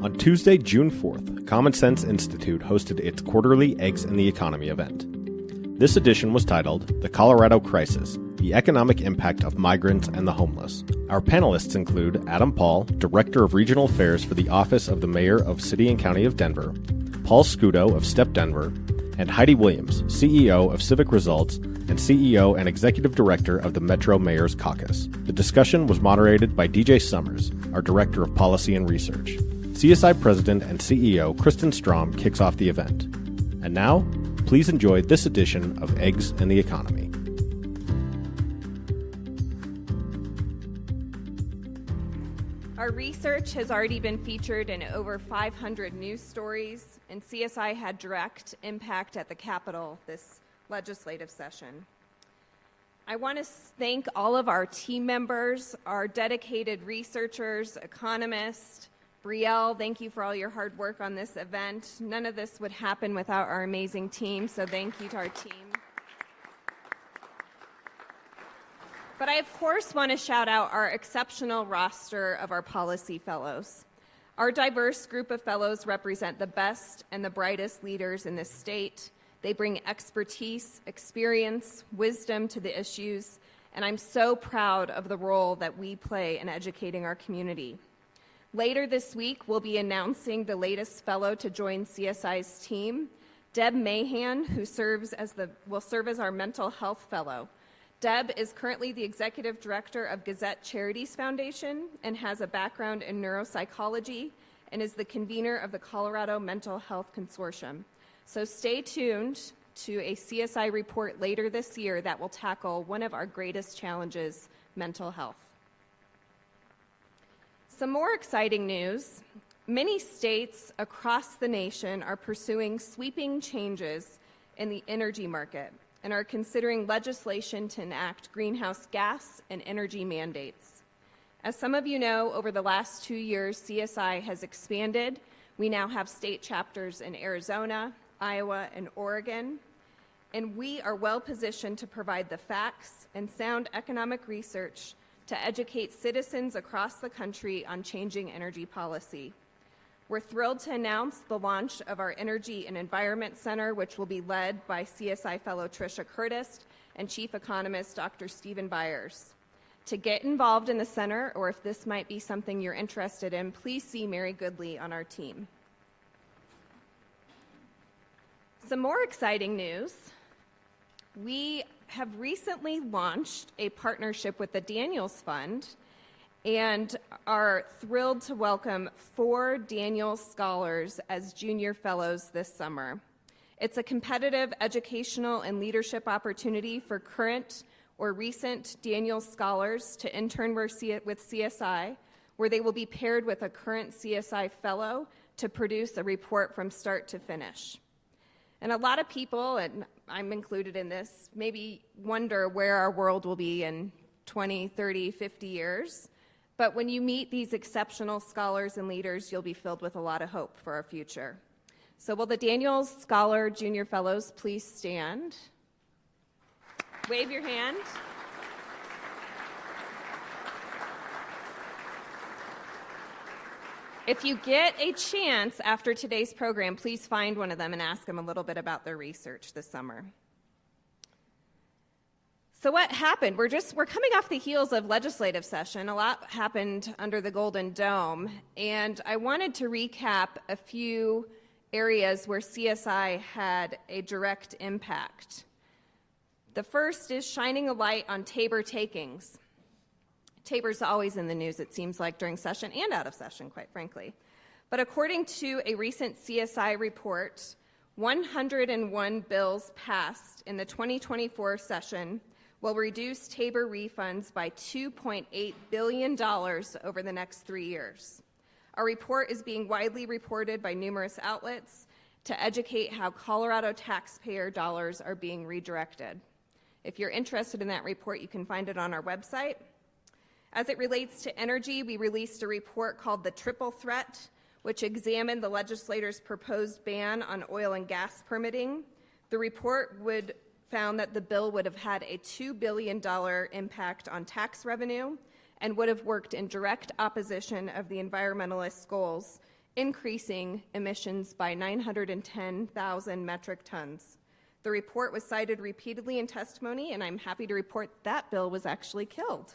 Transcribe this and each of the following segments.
On Tuesday, June 4th, Common Sense Institute hosted its quarterly Eggs in the Economy event. This edition was titled The Colorado Crisis, the Economic Impact of Migrants and the Homeless. Our panelists include Adam Paul, Director of Regional Affairs for the Office of the Mayor of City and County of Denver, Paul Scudo of STEP Denver, and Heidi Williams, CEO of Civic Results and CEO and Executive Director of the Metro Mayor's Caucus. The discussion was moderated by DJ Summers, our Director of Policy and Research. CSI President and CEO Kristen Strom kicks off the event. And now, please enjoy this edition of Eggs in the Economy. Our research has already been featured in over 500 news stories, and CSI had direct impact at the Capitol this legislative session. I want to thank all of our team members, our dedicated researchers, economists. Brielle, thank you for all your hard work on this event. None of this would happen without our amazing team, so thank you to our team. But I, of course, want to shout out our exceptional roster of our policy fellows. Our diverse group of fellows represent the best and the brightest leaders in this state. They bring expertise, experience, wisdom to the issues, and I'm so proud of the role that we play in educating our community. Later this week, we'll be announcing the latest fellow to join CSI's team, Deb Mahan, who will serve as our mental health fellow. Deb is currently the executive director of Gazette Charities Foundation and has a background in neuropsychology and is the convener of the Colorado Mental Health Consortium. So stay tuned to a CSI report later this year that will tackle one of our greatest challenges, mental health. Some more exciting news. Many states across the nation are pursuing sweeping changes in the energy market and are considering legislation to enact greenhouse gas and energy mandates. As some of you know, over the last 2 years, CSI has expanded. We now have state chapters in Arizona, Iowa, and Oregon, and we are well positioned to provide the facts and sound economic research to educate citizens across the country on changing energy policy. We're thrilled to announce the launch of our Energy and Environment Center, which will be led by CSI fellow Tricia Curtis and Chief Economist Dr. Stephen Byers. To get involved in the center, or if this might be something you're interested in, please see Mary Goodley on our team. Some more exciting news. We have recently launched a partnership with the Daniels Fund and are thrilled to welcome 4 Daniels Scholars as junior fellows this summer. It's a competitive educational and leadership opportunity for current or recent Daniels Scholars to intern with CSI, where they will be paired with a current CSI fellow to produce a report from start to finish. And a lot of people, and I'm included in this, maybe wonder where our world will be in 20, 30, 50 years. But when you meet these exceptional scholars and leaders, you'll be filled with a lot of hope for our future. So will the Daniels Scholar Junior Fellows please stand? Wave your hand. If you get a chance after today's program, please find one of them and ask them a little bit about their research this summer. So what happened? We're coming off the heels of legislative session. A lot happened under the Golden Dome, and I wanted to recap a few areas where CSI had a direct impact. The first is shining a light on Tabor takings. Tabor's always in the news, it seems like, during session and out of session, quite frankly. But according to a recent CSI report, 101 bills passed in the 2024 session will reduce Tabor refunds by $2.8 billion over the next 3 years. Our report is being widely reported by numerous outlets to educate how Colorado taxpayer dollars are being redirected. If you're interested in that report, you can find it on our website. As it relates to energy, we released a report called The Triple Threat, which examined the legislator's proposed ban on oil and gas permitting. The report found that the bill would have had a $2 billion impact on tax revenue and would have worked in direct opposition of the environmentalist goals increasing emissions by 910,000 metric tons. The report was cited repeatedly in testimony, and I'm happy to report that bill was actually killed.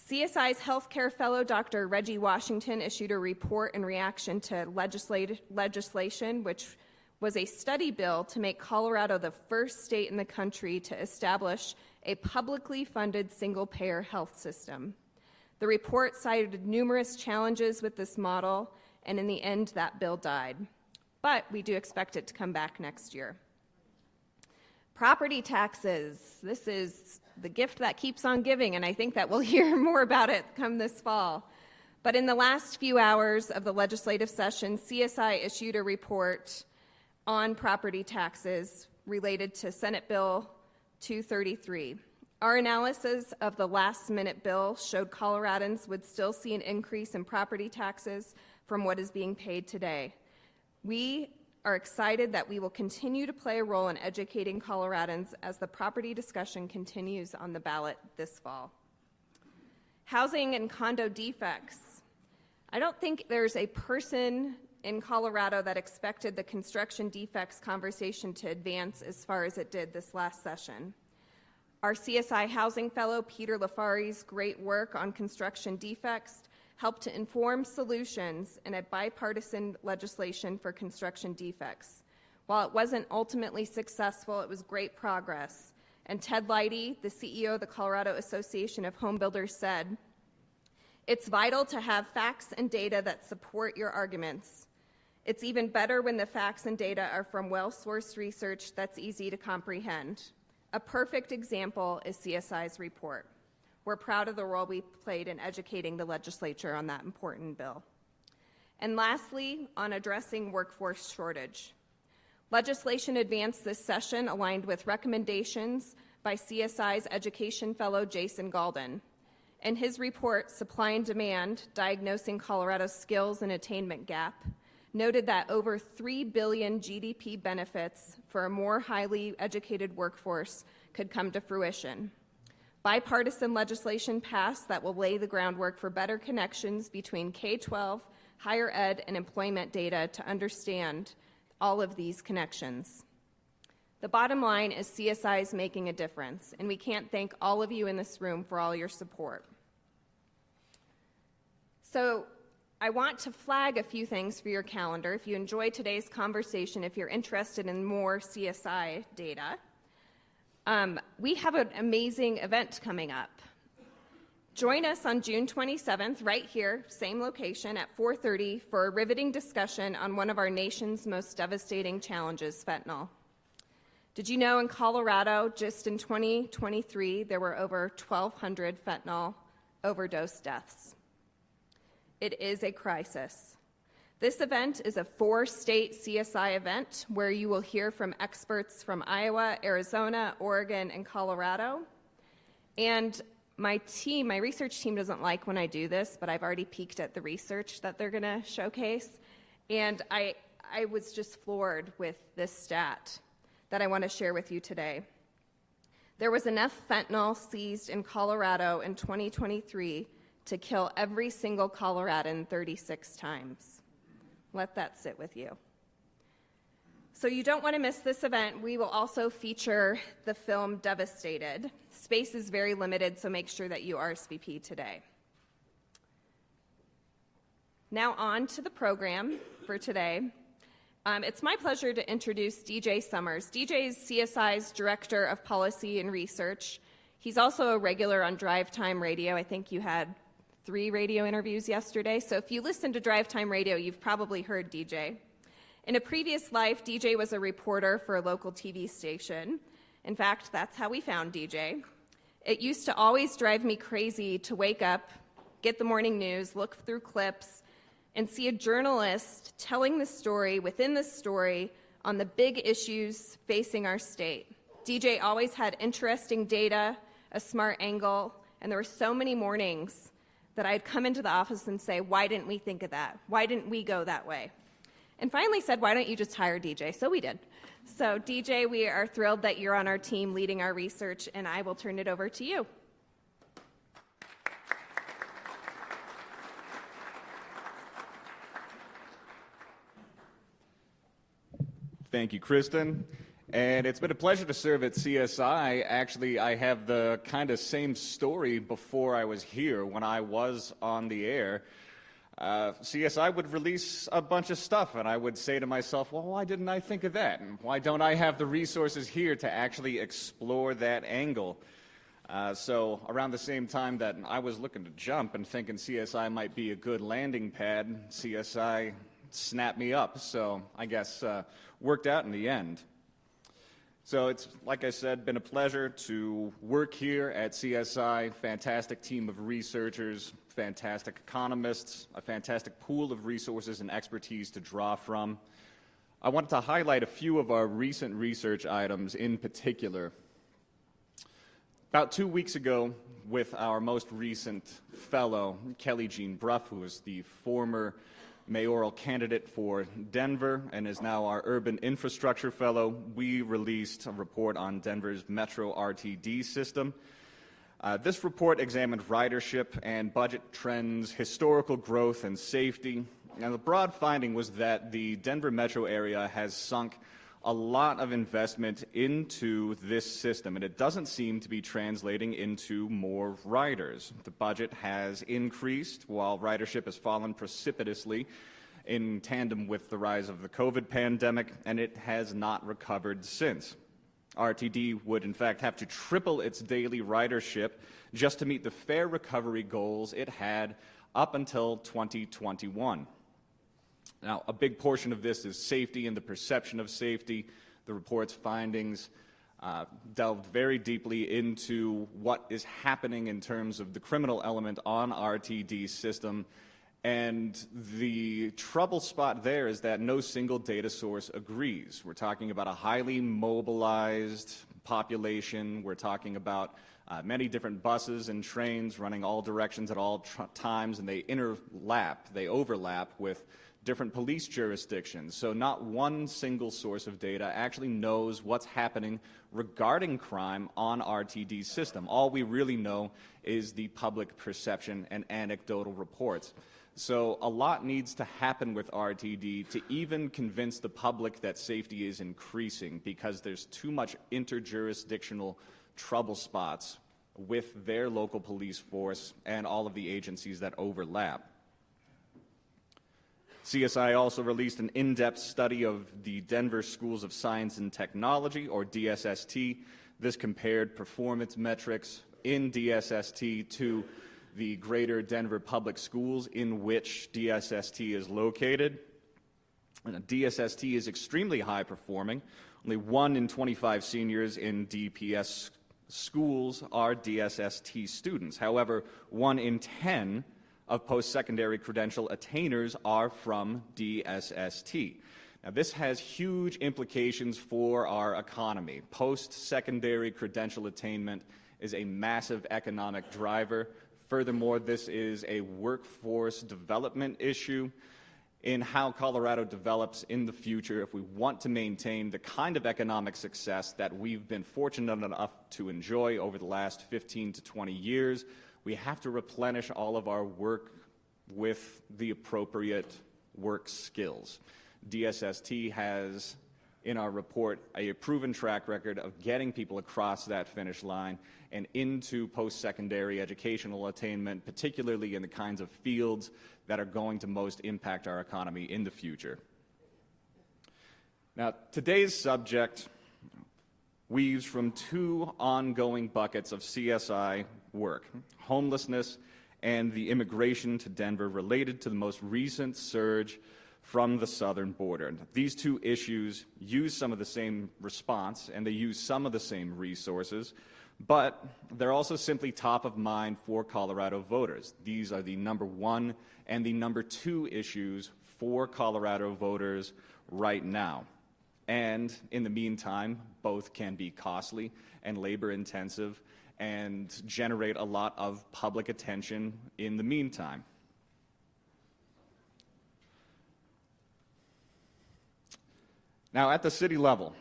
CSI's healthcare fellow, Dr. Reggie Washington, issued a report in reaction to legislation, which was a study bill to make Colorado the first state in the country to establish a publicly funded single-payer health system. The report cited numerous challenges with this model, and in the end, that bill died. But we do expect it to come back next year. Property taxes. This is the gift that keeps on giving, and I think that we'll hear more about it come this fall. But in the last few hours of the legislative session, CSI issued a report on property taxes related to Senate Bill 233. Our analysis of the last-minute bill showed Coloradans would still see an increase in property taxes from what is being paid today. We are excited that we will continue to play a role in educating Coloradans as the property discussion continues on the ballot this fall. Housing and condo defects. I don't think there's a person in Colorado that expected the construction defects conversation to advance as far as it did this last session. Our CSI housing fellow, Peter Lafari's great work on construction defects helped to inform solutions in a bipartisan legislation for construction defects. While it wasn't ultimately successful, it was great progress. And Ted Leidy, the CEO of the Colorado Association of Home Builders, said, "It's vital to have facts and data that support your arguments. It's even better when the facts and data are from well-sourced research that's easy to comprehend." A perfect example is CSI's report. We're proud of the role we played in educating the legislature on that important bill. And lastly, on addressing workforce shortage. Legislation advanced this session aligned with recommendations by CSI's education fellow, Jason Galden. In his report, Supply and Demand, Diagnosing Colorado's Skills and Attainment Gap, noted that over 3 billion GDP benefits for a more highly educated workforce could come to fruition. Bipartisan legislation passed that will lay the groundwork for better connections between K-12, higher ed, and employment data to understand all of these connections. The bottom line is CSI is making a difference, and we can't thank all of you in this room for all your support. So I want to flag a few things for your calendar. If you enjoyed today's conversation, if you're interested in more CSI data, we have an amazing event coming up. Join us on June 27th, right here, same location, at 4:30 for a riveting discussion on one of our nation's most devastating challenges, fentanyl. Did you know in Colorado, just in 2023, there were over 1,200 fentanyl overdose deaths? It is a crisis. This event is a 4-state CSI event where you will hear from experts from Iowa, Arizona, Oregon, and Colorado. And my research team doesn't like when I do this, but I've already peeked at the research that they're gonna showcase. And I was just floored with this stat that I wanna share with you today. There was enough fentanyl seized in Colorado in 2023 to kill every single Coloradan 36 times. Let that sit with you. So you don't want to miss this event. We will also feature the film Devastated. Space is very limited, so make sure that you RSVP today. Now on to the program for today. It's my pleasure to introduce DJ Summers. DJ is CSI's Director of Policy and Research. He's also a regular on Drive Time Radio. I think you had 3 radio interviews yesterday, so if you listen to Drive Time Radio, you've probably heard DJ. In a previous life, DJ was a reporter for a local TV station. In fact, that's how we found DJ. It used to always drive me crazy to wake up, get the morning news, look through clips, and see a journalist telling the story within the story on the big issues facing our state. DJ always had interesting data, a smart angle, and there were so many mornings that I'd come into the office and say, why didn't we think of that? Why didn't we go that way? And finally said, why don't you just hire DJ? So we did. So DJ, we are thrilled that you're on our team leading our research, and I will turn it over to you. Thank you, Kristen. And it's been a pleasure to serve at CSI. Actually, I have the kind of same story before I was here when I was on the air. CSI would release a bunch of stuff, and I would say to myself, well, why didn't I think of that? And why don't I have the resources here to actually explore that angle? So around the same time that I was looking to jump and thinking CSI might be a good landing pad, CSI snapped me up. So I guess worked out in the end. So it's, like I said, been a pleasure to work here at CSI. Fantastic team of researchers, fantastic economists, a fantastic pool of resources and expertise to draw from. I wanted to highlight a few of our recent research items in particular. About 2 weeks ago, with our most recent fellow, Kelly Jean Bruff, who is the former mayoral candidate for Denver and is now our urban infrastructure fellow, we released a report on Denver's Metro RTD system. This report examined ridership and budget trends, historical growth, and safety. And the broad finding was that the Denver metro area has sunk a lot of investment into this system, and it doesn't seem to be translating into more riders. The budget has increased while ridership has fallen precipitously in tandem with the rise of the COVID pandemic, and it has not recovered since. RTD would, in fact, have to triple its daily ridership just to meet the fare recovery goals it had up until 2021. Now, a big portion of this is safety and the perception of safety. The report's findings delved very deeply into what is happening in terms of the criminal element on RTD system. And the trouble spot there is that no single data source agrees. We're talking about a highly mobilized population. We're talking about many different buses and trains running all directions at all times, and they overlap with different police jurisdictions. So not one single source of data actually knows what's happening regarding crime on RTD's system. All we really know is the public perception and anecdotal reports. So a lot needs to happen with RTD to even convince the public that safety is increasing, because there's too much interjurisdictional trouble spots with their local police force and all of the agencies that overlap. CSI also released an in-depth study of the Denver Schools of Science and Technology, or DSST. This compared performance metrics in DSST to the greater Denver public schools in which DSST is located. And DSST is extremely high performing. Only 1 in 25 seniors in DPS schools are DSST students. However, 1 in 10 of post-secondary credential attainers are from DSST. Now, this has huge implications for our economy. Post-secondary credential attainment is a massive economic driver. Furthermore, this is a workforce development issue in how Colorado develops in the future if we want to maintain the kind of economic success that we've been fortunate enough to enjoy over the last 15 to 20 years. We have to replenish all of our work with the appropriate work skills. DSST has, in our report, a proven track record of getting people across that finish line and into post-secondary educational attainment, particularly in the kinds of fields that are going to most impact our economy in the future. Now, today's subject weaves from 2 ongoing buckets of CSI work: homelessness and the immigration to Denver related to the most recent surge from the southern border. These 2 issues use some of the same response, and they use some of the same resources, but they're also simply top of mind for Colorado voters. These are the number 1 and the number 2 issues for Colorado voters right now. And in the meantime, both can be costly and labor-intensive and generate a lot of public attention in the meantime. Now, at the city level,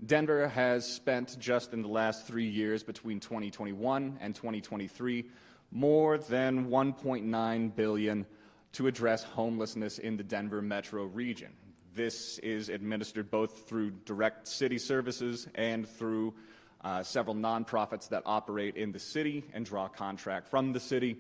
Denver has spent just in the last 3 years, between 2021 and 2023, more than $1.9 billion to address homelessness in the Denver metro region. This is administered both through direct city services and through several nonprofits that operate in the city and draw contract from the city.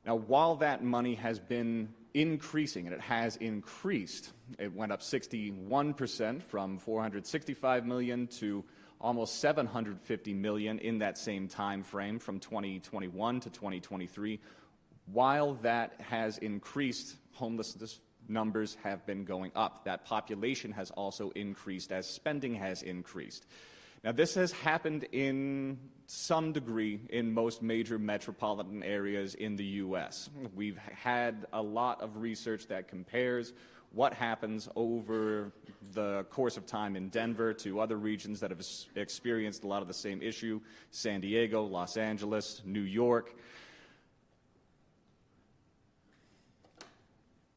Now, while that money has been increasing, and it has increased, it went up 61% from $465 million to almost $750 million in that same time frame from 2021 to 2023. While that has increased, homelessness numbers have been going up. That population has also increased as spending has increased. Now, this has happened in some degree in most major metropolitan areas in the U.S. We've had a lot of research that compares what happens over the course of time in Denver to other regions that have experienced a lot of the same issue: San Diego, Los Angeles, New York.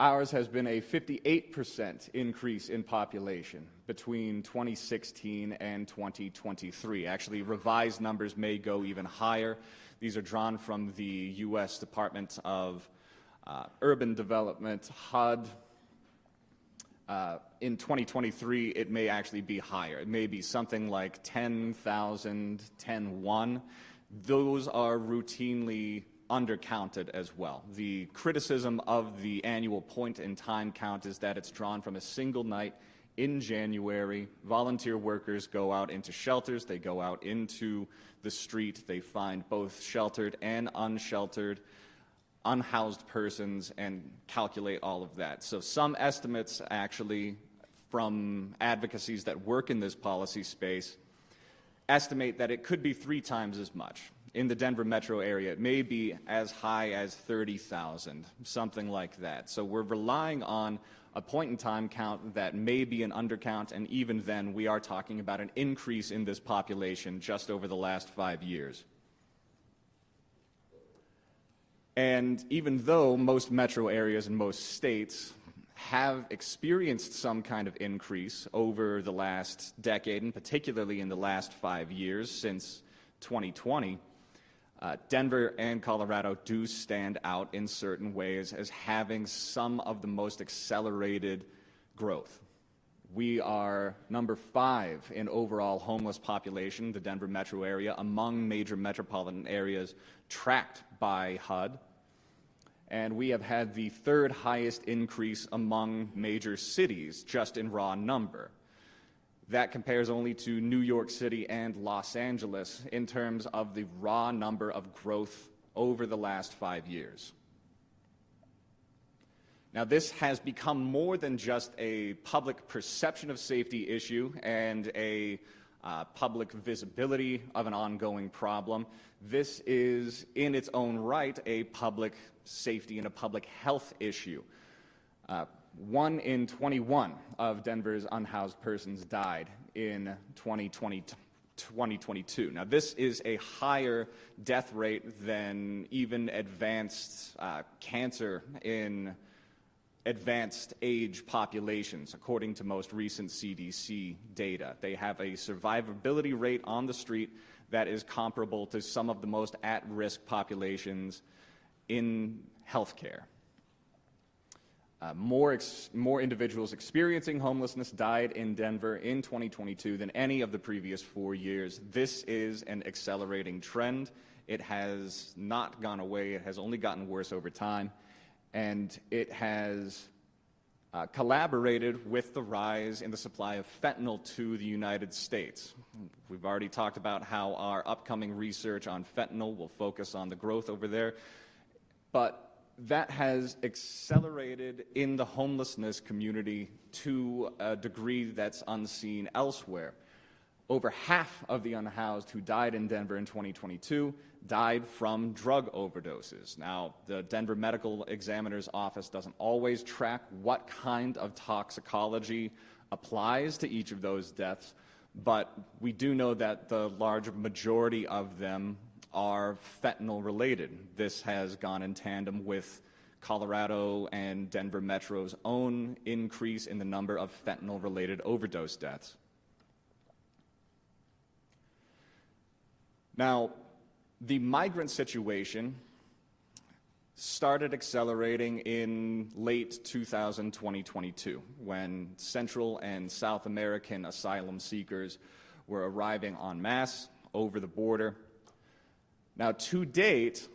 Ours has been a 58% increase in population between 2016 and 2023. Actually, revised numbers may go even higher. These are drawn from the U.S. Department of Urban Development, HUD. In 2023, it may actually be higher. It may be something like 10,000, 10,1. Those are routinely undercounted as well. The criticism of the annual point-in-time count is that it's drawn from a single night in January. Volunteer workers go out into shelters, they go out into the street, they find both sheltered and unsheltered, unhoused persons, and calculate all of that. So some estimates actually from advocacies that work in this policy space estimate that it could be 3 times as much. In the Denver metro area, it may be as high as 30,000, something like that. So we're relying on a point-in-time count that may be an undercount, and even then, we are talking about an increase in this population just over the last 5 years. And even though most metro areas and most states have experienced some kind of increase over the last decade, and particularly in the last 5 years since 2020, Denver and Colorado do stand out in certain ways as having some of the most accelerated growth. We are number 5 in overall homeless population, the Denver metro area, among major metropolitan areas tracked by HUD. And we have had the 3rd highest increase among major cities, just in raw number. That compares only to New York City and Los Angeles in terms of the raw number of growth over the last 5 years. Now, this has become more than just a public perception of safety issue and a public visibility of an ongoing problem. This is, in its own right, a public safety and a public health issue. 1 in 21 of Denver's unhoused persons died in 2022. Now, this is a higher death rate than even advanced cancer in advanced age populations, according to most recent CDC data. They have a survivability rate on the street that is comparable to some of the most at-risk populations in healthcare. More individuals experiencing homelessness died in Denver in 2022 than any of the previous 4 years. This is an accelerating trend. It has not gone away. It has only gotten worse over time. And it has collaborated with the rise in the supply of fentanyl to the United States. We've already talked about how our upcoming research on fentanyl will focus on the growth over there. But that has accelerated in the homelessness community to a degree that's unseen elsewhere. Over half of the unhoused who died in Denver in 2022 died from drug overdoses. Now, the Denver Medical Examiner's Office doesn't always track what kind of toxicology applies to each of those deaths, but we do know that the large majority of them are fentanyl related. This has gone in tandem with Colorado and Denver Metro's own increase in the number of fentanyl related overdose deaths. Now, the migrant situation started accelerating in late 2022 when Central and South American asylum seekers were arriving en masse over the border. Now, to date,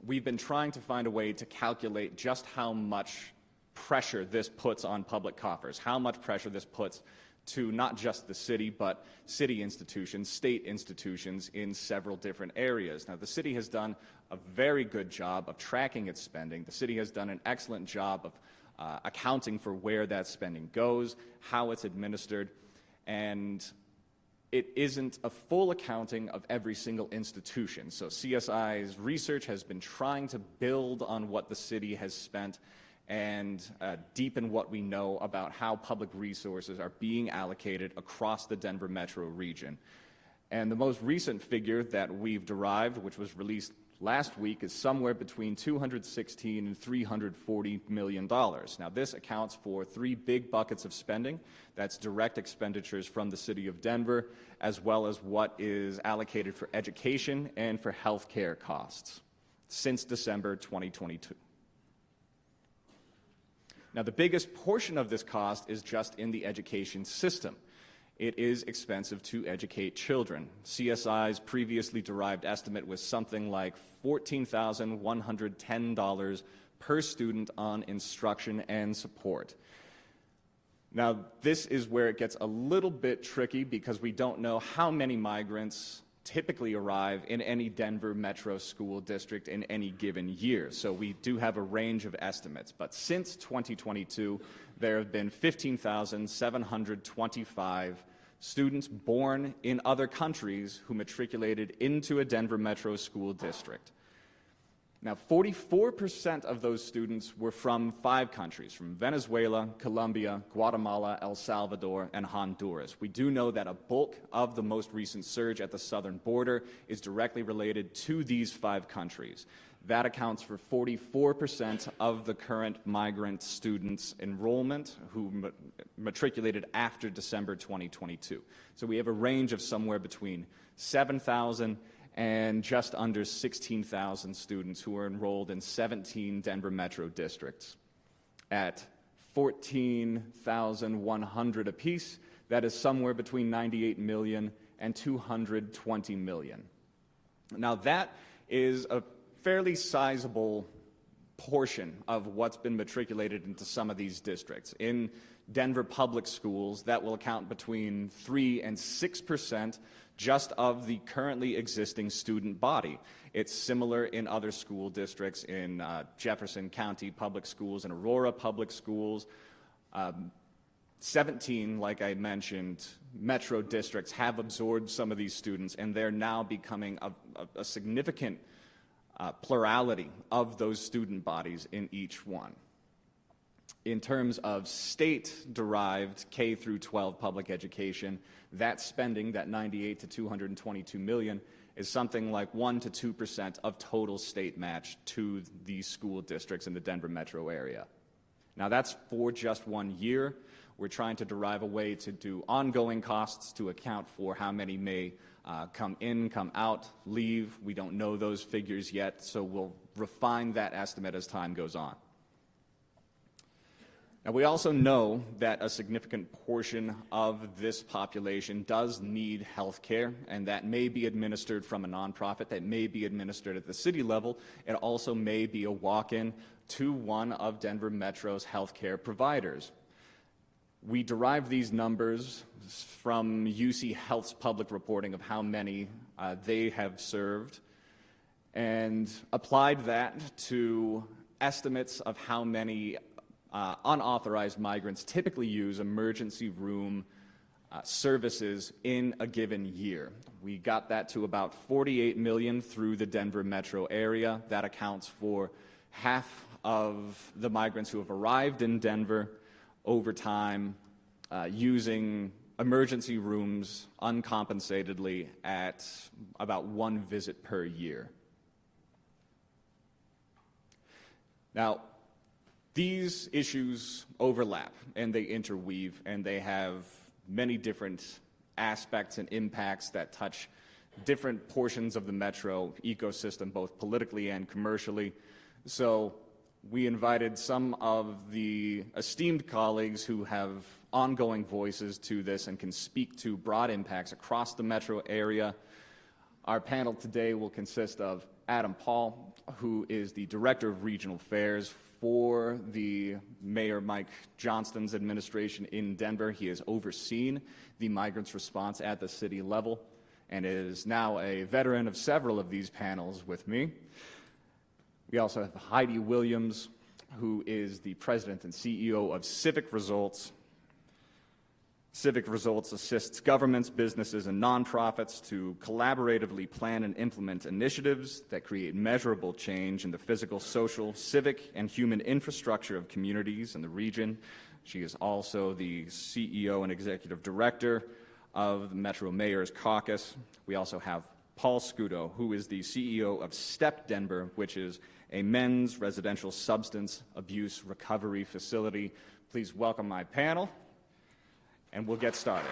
we've been trying to find a way to calculate just how much pressure this puts on public coffers, how much pressure this puts to not just the city, but city institutions, state institutions in several different areas. Now, the city has done a very good job of tracking its spending. The city has done an excellent job of accounting for where that spending goes, how it's administered, and it isn't a full accounting of every single institution. So CSI's research has been trying to build on what the city has spent and deepen what we know about how public resources are being allocated across the Denver metro region. And the most recent figure that we've derived, which was released last week, is somewhere between $216 and $340 million. Now, this accounts for three big buckets of spending. That's direct expenditures from the city of Denver, as well as what is allocated for education and for health care costs since December 2022. Now, the biggest portion of this cost is just in the education system. It is expensive to educate children. CSI's previously derived estimate was something like $14,110 per student on instruction and support. Now, this is where it gets a little bit tricky because we don't know how many migrants typically arrive in any Denver metro school district in any given year. So we do have a range of estimates. But since 2022, there have been 15,725 students born in other countries who matriculated into a Denver metro school district. Now, 44% of those students were from 5 countries, from Venezuela, Colombia, Guatemala, El Salvador, and Honduras. We do know that a bulk of the most recent surge at the southern border is directly related to these 5 countries. That accounts for 44% of the current migrant students' enrollment who matriculated after December 2022. So we have a range of somewhere between 7,000 and just under 16,000 students who are enrolled in 17 Denver metro districts. At 14,100 apiece, that is somewhere between 98 million and 220 million. Now, that is a fairly sizable portion of what's been matriculated into some of these districts. In Denver public schools, that will account between 3 and 6% just of the currently existing student body. It's similar in other school districts in Jefferson County public schools and Aurora public schools. 17, like I mentioned, metro districts have absorbed some of these students, and they're now becoming a significant plurality of those student bodies in each one. In terms of state-derived K through 12 public education, that spending, that 98 to 222 million, is something like 1 to 2% of total state match to these school districts in the Denver metro area. Now, that's for just 1 year. We're trying to derive a way to do ongoing costs to account for how many may come in, come out, leave. We don't know those figures yet, so we'll refine that estimate as time goes on. Now, we also know that a significant portion of this population does need health care, and that may be administered from a nonprofit, that may be administered at the city level. It also may be a walk-in to one of Denver Metro's health care providers. We derive these numbers from UC Health's public reporting of how many they have served and applied that to estimates of how many unauthorized migrants typically use emergency room services in a given year. We got that to about 48 million through the Denver metro area. That accounts for half of the migrants who have arrived in Denver over time using emergency rooms uncompensadedly at about 1 visit per year. Now, these issues overlap and they interweave, and they have many different aspects and impacts that touch different portions of the metro ecosystem, both politically and commercially. So we invited some of the esteemed colleagues who have ongoing voices to this and can speak to broad impacts across the metro area. Our panel today will consist of Adam Paul, who is the Director of Regional Affairs for the Mayor Mike Johnston's administration in Denver. He has overseen the migrants' response at the city level and is now a veteran of several of these panels with me. We also have Heidi Williams, who is the President and CEO of Civic Results. Civic Results assists governments, businesses, and nonprofits to collaboratively plan and implement initiatives that create measurable change in the physical, social, civic, and human infrastructure of communities in the region. She is also the CEO and Executive Director of the Metro Mayor's Caucus. We also have Paul Scudo, who is the CEO of STEP Denver, which is a men's residential substance abuse recovery facility. Please welcome my panel, and we'll get started.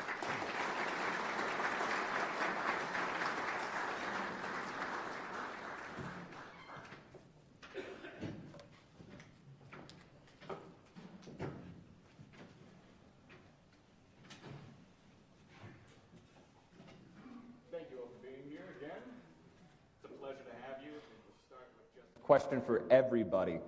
Thank you all for being here again. It's a pleasure to have you. We'll start with just a question for everybody.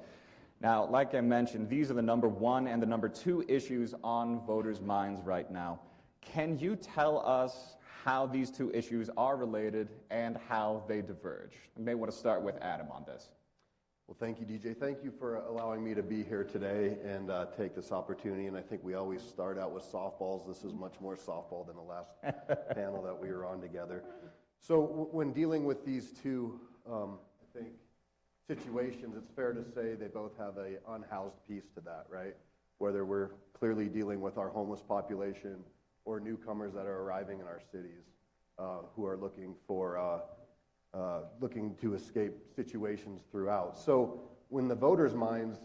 Now, like I mentioned, these are the number one and the number two issues on voters' minds right now. Can you tell us how these two issues are related and how they diverge? I may want to start with Adam on this. Well, thank you, DJ. Thank you for allowing me to be here today and take this opportunity. And I think we always start out with softballs. This is much more softball than the last panel that we were on together. So when dealing with these two, I think, situations, it's fair to say they both have an unhoused piece to that, right? Whether we're clearly dealing with our homeless population or newcomers that are arriving in our cities who are looking to escape situations throughout. So when the voters' minds,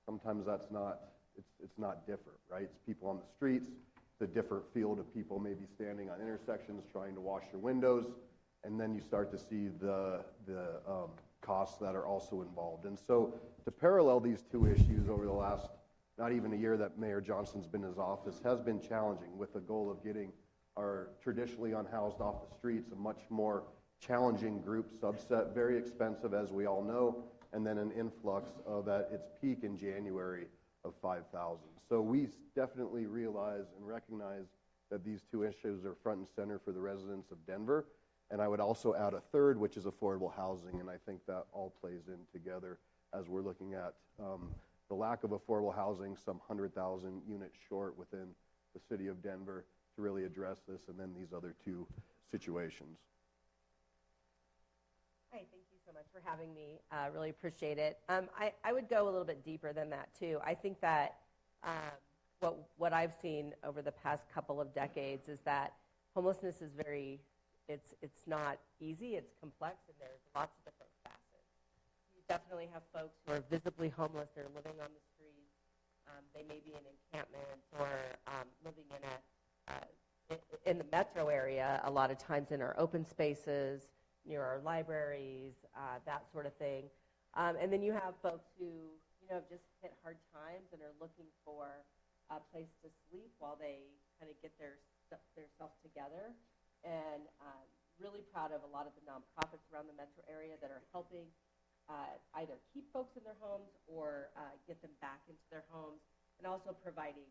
sometimes it's not different, right? It's people on the streets. It's a different field of people maybe standing on intersections trying to wash your windows, and then you start to see the costs that are also involved. And so to parallel these two issues over the last, not even a year that Mayor Johnston's been in his office, has been challenging, with the goal of getting our traditionally unhoused off the streets, a much more challenging group subset, very expensive as we all know, and then an influx of at its peak in January of 5,000. So we definitely realize and recognize that these two issues are front and center for the residents of Denver. And I would also add a third, which is affordable housing, and I think that all plays in together as we're looking at the lack of affordable housing, some 100,000 units short within the city of Denver to really address this, and then these other two situations. Hi, thank you so much for having me. Really appreciate it. I would go a little bit deeper than that, too. I think that what I've seen over the past couple of decades is that homelessness is it's not easy, it's complex, and there's lots of different facets. You definitely have folks who are visibly homeless. They're living on the streets. They may be in encampments or living in the metro area, a lot of times in our open spaces, near our libraries, that sort of thing. And then you have folks who, have just hit hard times and are looking for a place to sleep while they kind of get their self together. And really proud of a lot of the nonprofits around the metro area that are helping either keep folks in their homes or get them back into their homes, and also providing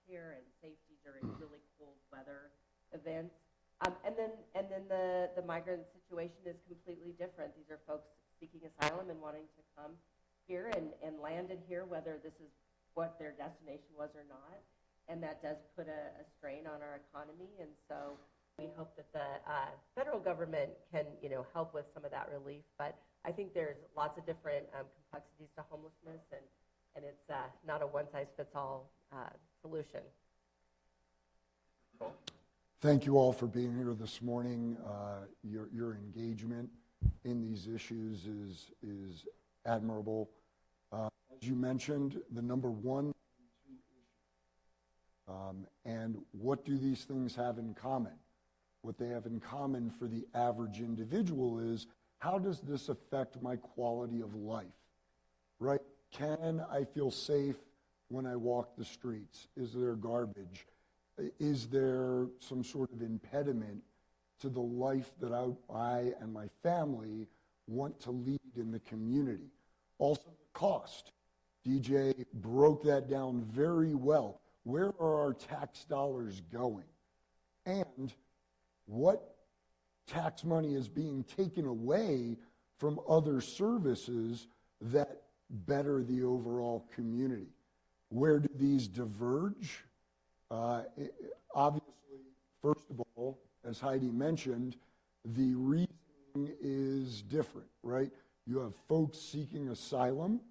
care and safety during really cold weather events. And then the migrant situation is completely different. These are folks seeking asylum and wanting to come here and land in here, whether this is what their destination was or not. And that does put a strain on our economy. And so we hope that the federal government can, help with some of that relief. But I think there's lots of different complexities to homelessness, and it's not a one-size-fits-all solution. Thank you all for being here this morning. Your engagement in these issues is admirable. As you mentioned, the number one and what do these things have in common? What they have in common for the average individual is, how does this affect my quality of life? right? Can I feel safe when I walk the streets? Is there garbage? Is there some sort of impediment to the life that I and my family want to lead in the community? Also, the cost. DJ broke that down very well. Where are our tax dollars going? And what tax money is being taken away from other services that better the overall community? Where do these diverge? Obviously, first of all, as Heidi mentioned, the reasoning is different, right? You have folks seeking asylum,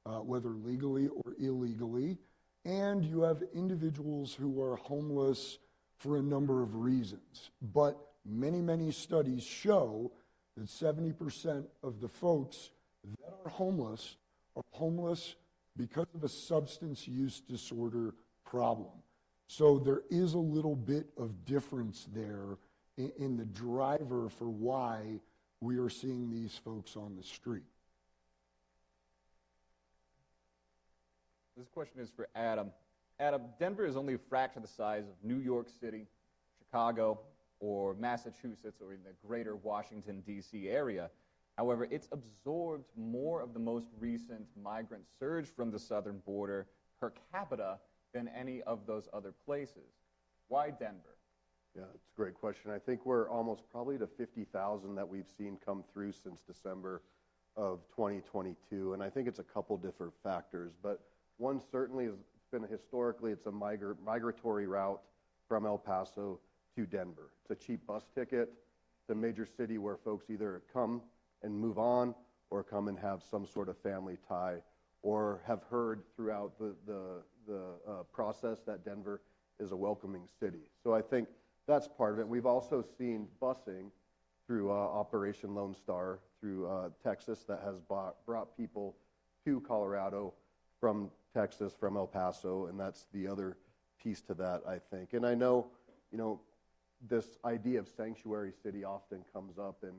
whether legally or illegally, and you have individuals who are homeless for a number of reasons. But many, many studies show that 70% of the folks that are homeless because of a substance use disorder problem. So there is a little bit of difference there in the driver for why we are seeing these folks on the street. This question is for Adam. Adam, Denver is only a fraction of the size of New York City, Chicago, or Massachusetts, or in the greater Washington, D.C. area. However, it's absorbed more of the most recent migrant surge from the southern border per capita than any of those other places. Why Denver? Yeah, it's a great question. I think we're almost probably to 50,000 that we've seen come through since December of 2022, and I think it's a couple different factors, but one certainly has been historically, it's a migratory route from El Paso to Denver. It's a cheap bus ticket. It's a major city where folks either come and move on or come and have some sort of family tie or have heard throughout the process that Denver is a welcoming city. So I think that's part of it. We've also seen busing through Operation Lone Star through Texas that has brought people to Colorado from Texas, from El Paso, and that's the other piece to that, I think. And I know, this idea of sanctuary city often comes up, and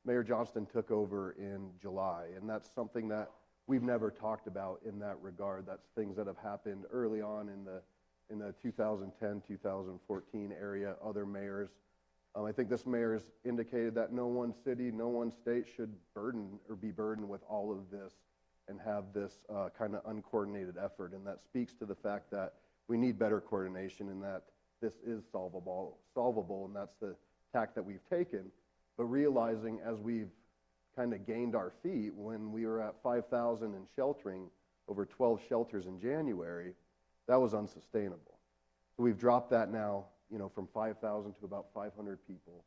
Mayor Johnston took over in July, and that's something that we've never talked about in that regard. That's things that have happened early on in the 2010, 2014 area, other mayors. I think this mayor has indicated that no one city, no one state should be burdened with all of this and have this kind of uncoordinated effort. And that speaks to the fact that we need better coordination and that this is solvable, and that's the tack that we've taken. But realizing as we've kind of gained our feet, when we were at 5,000 and sheltering, over 12 shelters in January, that was unsustainable. So we've dropped that now, from 5,000 to about 500 people,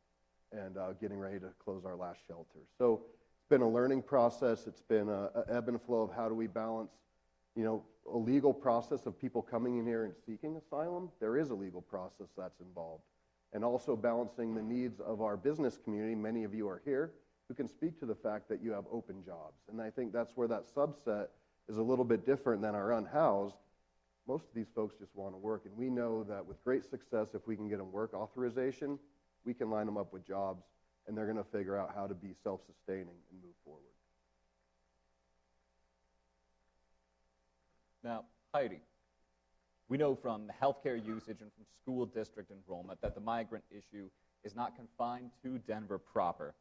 and getting ready to close our last shelter. So it's been a learning process. It's been a ebb and flow of how do we balance, a legal process of people coming in here and seeking asylum. There is a legal process that's involved. And also balancing the needs of our business community. Many of you are here who can speak to the fact that you have open jobs. And I think that's where that subset is a little bit different than our unhoused. Most of these folks just want to work, and we know that with great success, if we can get them work authorization, we can line them up with jobs, and they're going to figure out how to be self-sustaining and move forward. Now, Heidi, we know from healthcare usage and from school district enrollment that the migrant issue is not confined to Denver proper.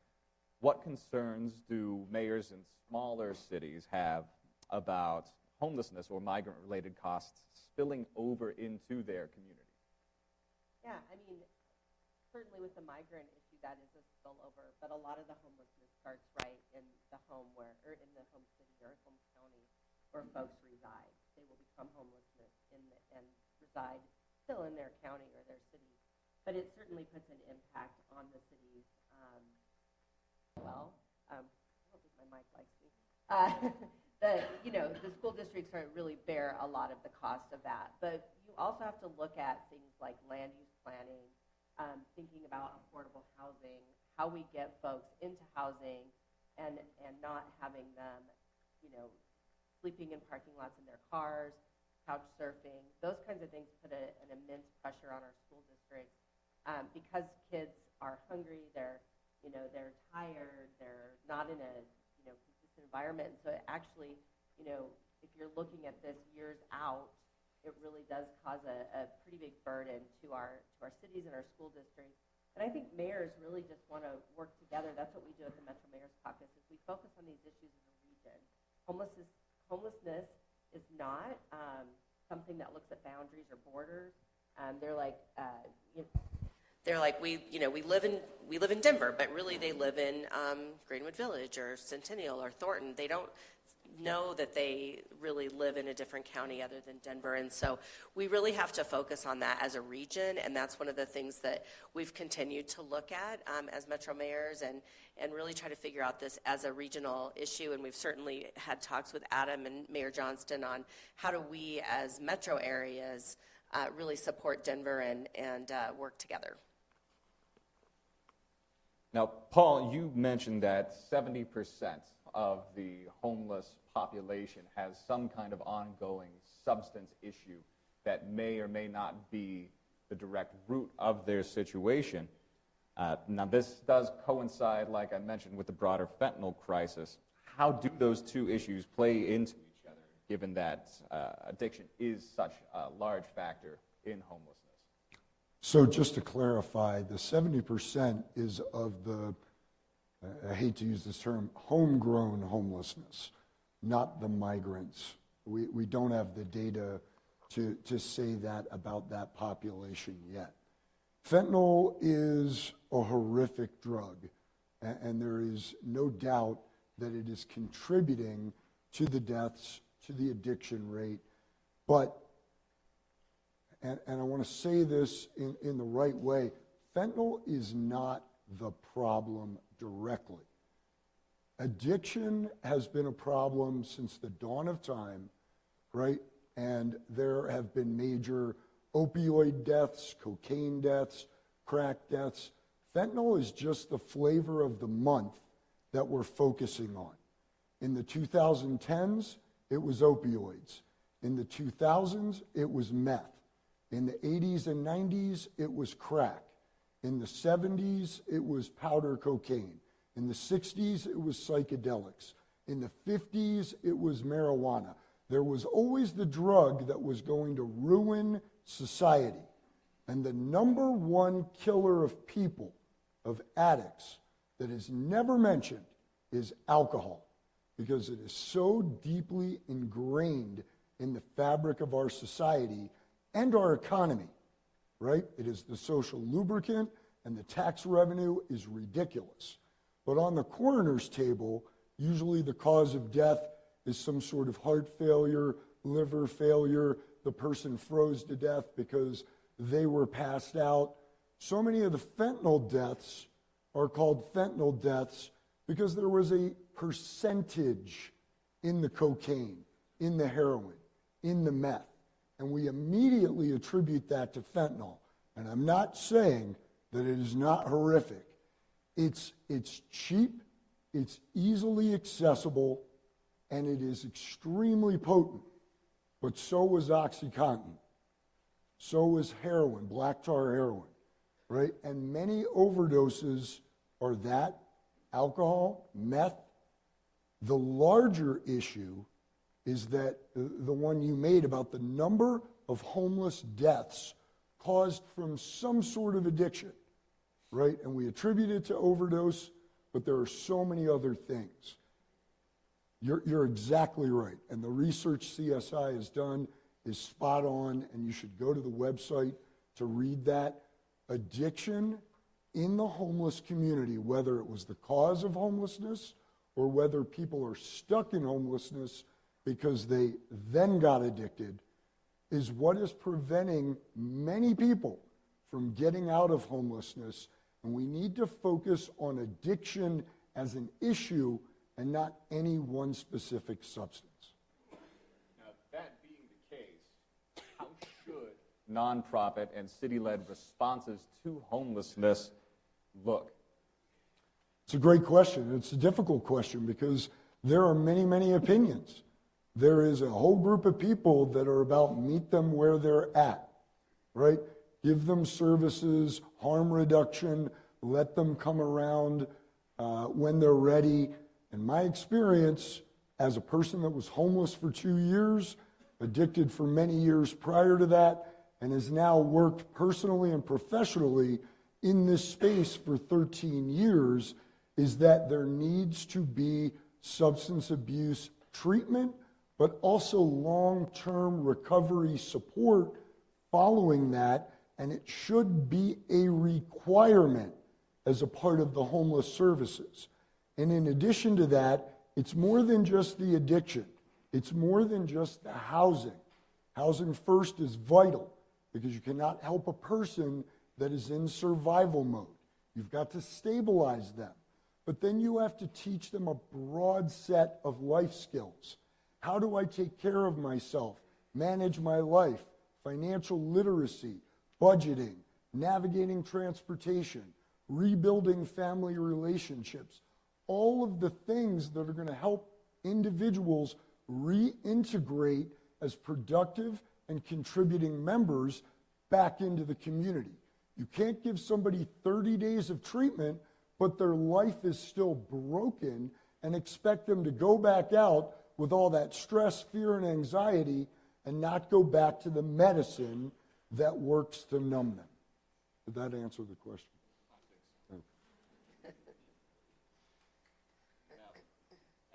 What concerns do mayors in smaller cities have about homelessness or migrant-related costs spilling over into their community? Yeah, certainly with the migrant issue, that is a spillover, but a lot of the homelessness starts right in the home in the home city or home county where folks reside. They will become homelessness and reside still in their county or their city, but it certainly puts an impact on the cities. I don't think my mic likes me. The school districts really bear a lot of the cost of that, but you also have to look at things like land use planning, thinking about affordable housing, how we get folks into housing, and not having them, sleeping in parking lots in their cars, couch surfing. Those kinds of things put an immense pressure on our school districts because kids are hungry, they're tired, they're not in a consistent environment. So it actually if you're looking at this years out, it really does cause a pretty big burden to our cities and our school districts. And I think mayors really just want to work together. That's what we do at the Metro Mayors Caucus, is we focus on these issues in the region. Homelessness is not something that looks at boundaries or borders. They're like we live in Denver, but really they live in Greenwood Village or Centennial or Thornton. They don't know that they really live in a different county other than Denver, and so we really have to focus on that as a region, and that's one of the things that we've continued to look at as Metro Mayors and really try to figure out this as a regional issue. And we've certainly had talks with Adam and Mayor Johnston on how do we as metro areas really support Denver and work together. Now, Paul, you mentioned that 70% of the homeless population has some kind of ongoing substance issue that may or may not be the direct root of their situation. Now, this does coincide, like I mentioned, with the broader fentanyl crisis. How do those two issues play into each other, given that addiction is such a large factor in homelessness? So just to clarify, the 70% is of the, I hate to use this term, homegrown homelessness, not the migrants. We don't have the data to say that about that population yet. Fentanyl is a horrific drug, and there is no doubt that it is contributing to the deaths, to the addiction rate. But, and I want to say this in the right way, fentanyl is not the problem directly. Addiction has been a problem since the dawn of time, right? And there have been major opioid deaths, cocaine deaths, crack deaths. Fentanyl is just the flavor of the month that we're focusing on. In the 2010s, it was opioids. In the 2000s, it was meth. In the 80s and 90s, it was crack. In the 70s, it was powder cocaine. In the 60s, it was psychedelics. In the 50s, it was marijuana. There was always the drug that was going to ruin society. And the number one killer of people, of addicts, that is never mentioned is alcohol, because it is so deeply ingrained in the fabric of our society and our economy, right? It is the social lubricant, and the tax revenue is ridiculous. But on the coroner's table, usually the cause of death is some sort of heart failure, liver failure, the person froze to death because they were passed out. So many of the fentanyl deaths are called fentanyl deaths because there was a percentage in the cocaine, in the heroin, in the meth. And we immediately attribute that to fentanyl. And I'm not saying that it is not horrific. It's cheap, it's easily accessible, and it is extremely potent. But so was OxyContin. So was heroin, black tar heroin, right? And many overdoses are that, alcohol, meth. The larger issue is that the one you made about the number of homeless deaths caused from some sort of addiction, right? And we attribute it to overdose, but there are so many other things. You're exactly right. And the research CSI has done is spot on, and you should go to the website to read that. Addiction in the homeless community, whether it was the cause of homelessness or whether people are stuck in homelessness because they then got addicted, is what is preventing many people from getting out of homelessness. And we need to focus on addiction as an issue and not any one specific substance. Now, that being the case, how should nonprofit and city-led responses to homelessness look? It's a great question. It's a difficult question because there are many, many opinions. There is a whole group of people that are about meet them where they're at, right? Give them services, harm reduction, let them come around when they're ready. In my experience, as a person that was homeless for 2 years, addicted for many years prior to that, and has now worked personally and professionally in this space for 13 years, is that there needs to be substance abuse treatment, but also long-term recovery support following that, and it should be a requirement as a part of the homeless services. And in addition to that, it's more than just the addiction. It's more than just the housing. Housing first is vital because you cannot help a person that is in survival mode. You've got to stabilize them. But then you have to teach them a broad set of life skills. How do I take care of myself, manage my life, financial literacy, budgeting, navigating transportation, rebuilding family relationships, all of the things that are going to help individuals reintegrate as productive and contributing members back into the community. You can't give somebody 30 days of treatment, but their life is still broken, and expect them to go back out with all that stress, fear, and anxiety and not go back to the medicine that works to numb them. Did that answer the question?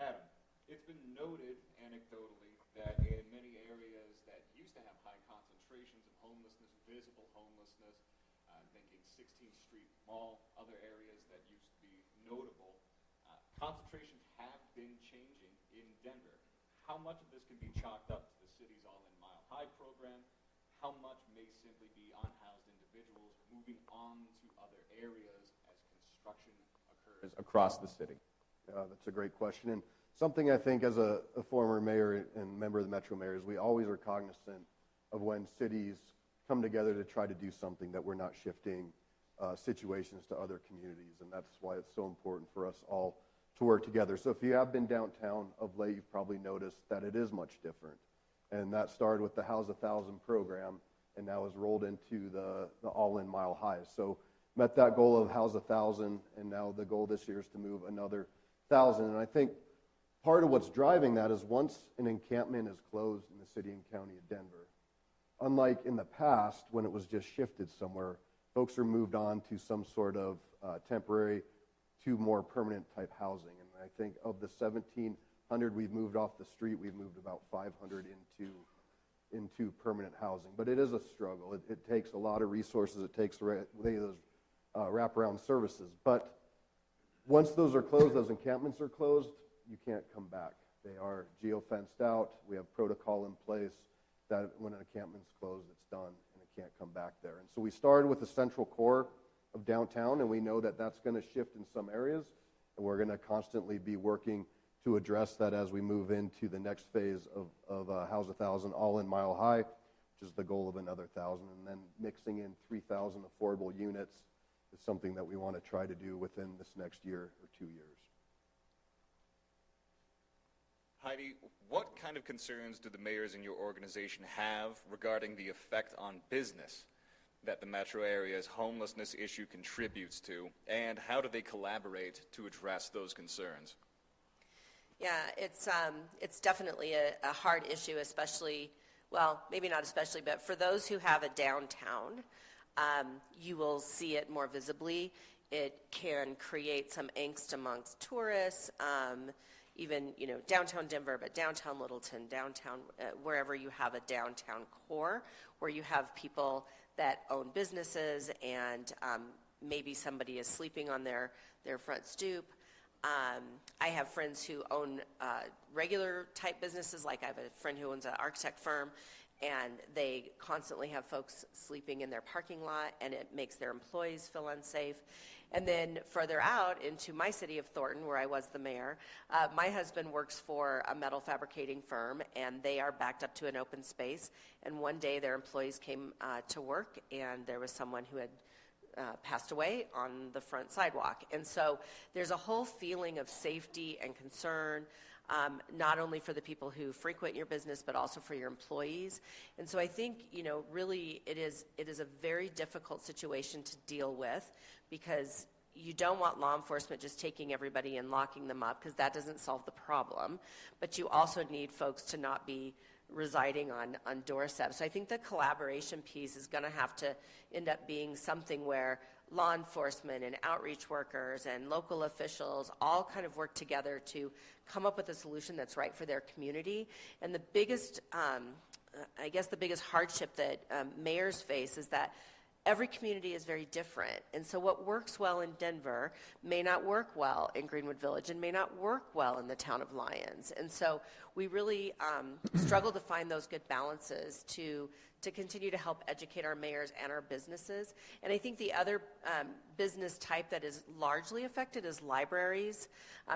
Adam, it's been noted anecdotally that in many areas that used to have high concentrations of homelessness, visible homelessness, thinking 16th Street Mall, other areas that used to be notable, concentrations have been changing in Denver. How much of this can be chalked up to the city's All-In Mile High program? How much may simply be unhoused individuals moving on to other areas as construction occurs across the city? That's a great question, and something I think as a former mayor and member of the Metro Mayors, we always are cognizant of when cities come together to try to do something, that we're not shifting situations to other communities, and that's why it's so important for us all to work together. So if you have been downtown of late, you've probably noticed that it is much different, and that started with the House 1,000 program and now has rolled into the All-In Mile High. So met that goal of House 1,000, and now the goal this year is to move another 1,000. And I think part of what's driving that is once an encampment is closed in the city and county of Denver, unlike in the past when it was just shifted somewhere, folks are moved on to some sort of temporary to more permanent type housing. And I think of the 1,700 we've moved off the street, we've moved about 500 into permanent housing. But it is a struggle. It takes a lot of resources. It takes those wraparound services. But once those are closed, those encampments are closed, you can't come back. They are geo-fenced out. We have protocol in place that when an encampment's closed, it's done, and it can't come back there. And so we started with the central core of downtown, and we know that that's going to shift in some areas, and we're going to constantly be working to address that as we move into the next phase of House 1,000 All-In Mile High, which is the goal of another 1,000, and then mixing in 3,000 affordable units is something that we want to try to do within this next year or 2 years. Heidi, what kind of concerns do the mayors in your organization have regarding the effect on business that the metro area's homelessness issue contributes to, and how do they collaborate to address those concerns? Yeah, it's definitely a hard issue, especially, well, maybe not especially, but for those who have a downtown, you will see it more visibly. It can create some angst amongst tourists, even, downtown Denver, but downtown Littleton, downtown, wherever you have a downtown core, where you have people that own businesses and maybe somebody is sleeping on their front stoop. I have friends who own regular type businesses, like I have a friend who owns an architect firm, and they constantly have folks sleeping in their parking lot, and it makes their employees feel unsafe. And then further out into my city of Thornton, where I was the mayor, my husband works for a metal fabricating firm, and they are backed up to an open space. And one day their employees came to work, and there was someone who had passed away on the front sidewalk. And so there's a whole feeling of safety and concern, not only for the people who frequent your business, but also for your employees. And so I think, really it is a very difficult situation to deal with, because you don't want law enforcement just taking everybody and locking them up, because that doesn't solve the problem. But you also need folks to not be residing on doorsteps. So I think the collaboration piece is going to have to end up being something where law enforcement and outreach workers and local officials all kind of work together to come up with a solution that's right for their community. And the biggest, I guess the biggest hardship that mayors face is that every community is very different. And so what works well in Denver may not work well in Greenwood Village and may not work well in the town of Lyons. And so we really struggle to find those good balances to continue to help educate our mayors and our businesses. And I think the other business type that is largely affected is libraries.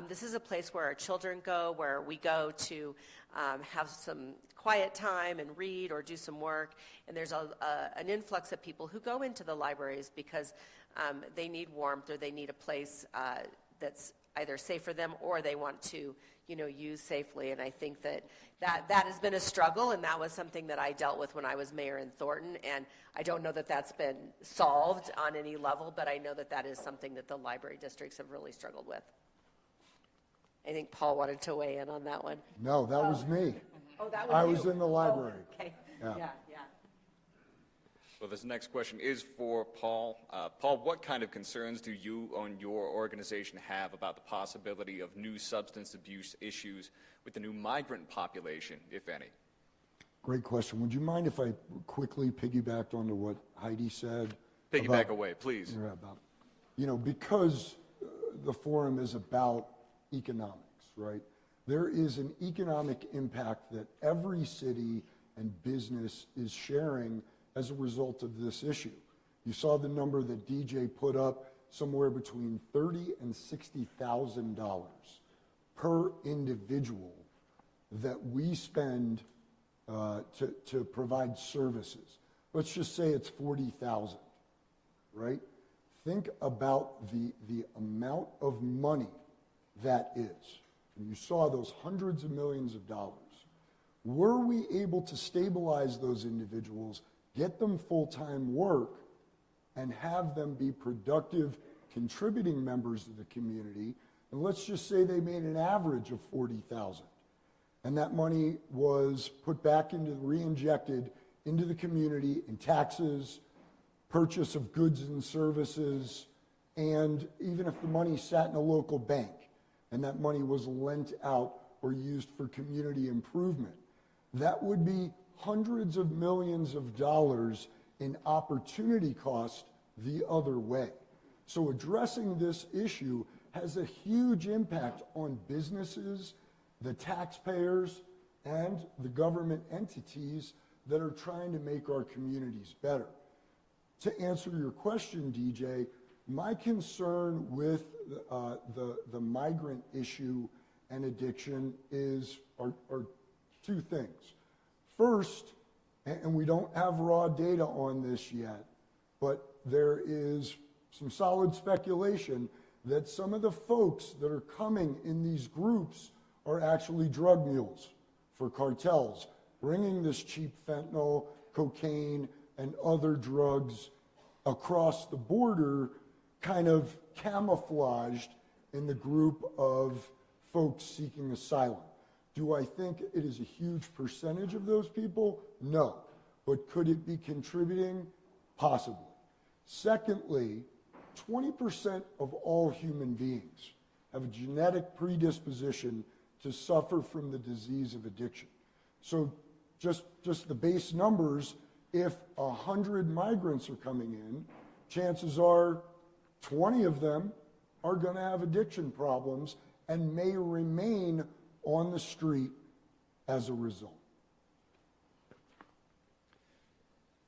This is a place where our children go, where we go to have some quiet time and read or do some work. And there's an influx of people who go into the libraries because they need warmth or they need a place that's either safe for them or they want to, use safely. And I think that has been a struggle, and that was something that I dealt with when I was mayor in Thornton. And I don't know that that's been solved on any level, but I know that is something that the library districts have really struggled with. I think Paul wanted to weigh in on that one. No, that was me. Oh, that was I you. was in the library. Oh, okay. Yeah. Well, this next question is for Paul. Paul, what kind of concerns do you and your organization have about the possibility of new substance abuse issues with the new migrant population, if any? Great question. Would you mind if I quickly piggybacked onto what Heidi said? Piggyback away, please. Because the forum is about economics, right? There is an economic impact that every city and business is sharing as a result of this issue. You saw the number that DJ put up, somewhere between $30,000 and $60,000 per individual that we spend to provide services. Let's just say it's 40,000, right? Think about the amount of money that is. And you saw those hundreds of millions of dollars. Were we able to stabilize those individuals, get them full-time work, and have them be productive, contributing members of the community, and let's just say they made an average of 40,000, and that money was put back reinjected into the community in taxes, purchase of goods and services, and even if the money sat in a local bank, and that money was lent out or used for community improvement, that would be hundreds of millions of dollars in opportunity cost the other way. So addressing this issue has a huge impact on businesses, the taxpayers, and the government entities that are trying to make our communities better. To answer your question, DJ, my concern with the migrant issue and addiction are two things. First, and we don't have raw data on this yet, but there is some solid speculation that some of the folks that are coming in these groups are actually drug mules for cartels, bringing this cheap fentanyl, cocaine, and other drugs across the border, kind of camouflaged in the group of folks seeking asylum. Do I think it is a huge percentage of those people? No. But could it be contributing? Possibly. Secondly, 20% of all human beings have a genetic predisposition to suffer from the disease of addiction. So just the base numbers, if 100 migrants are coming in, chances are 20 of them are going to have addiction problems and may remain on the street as a result.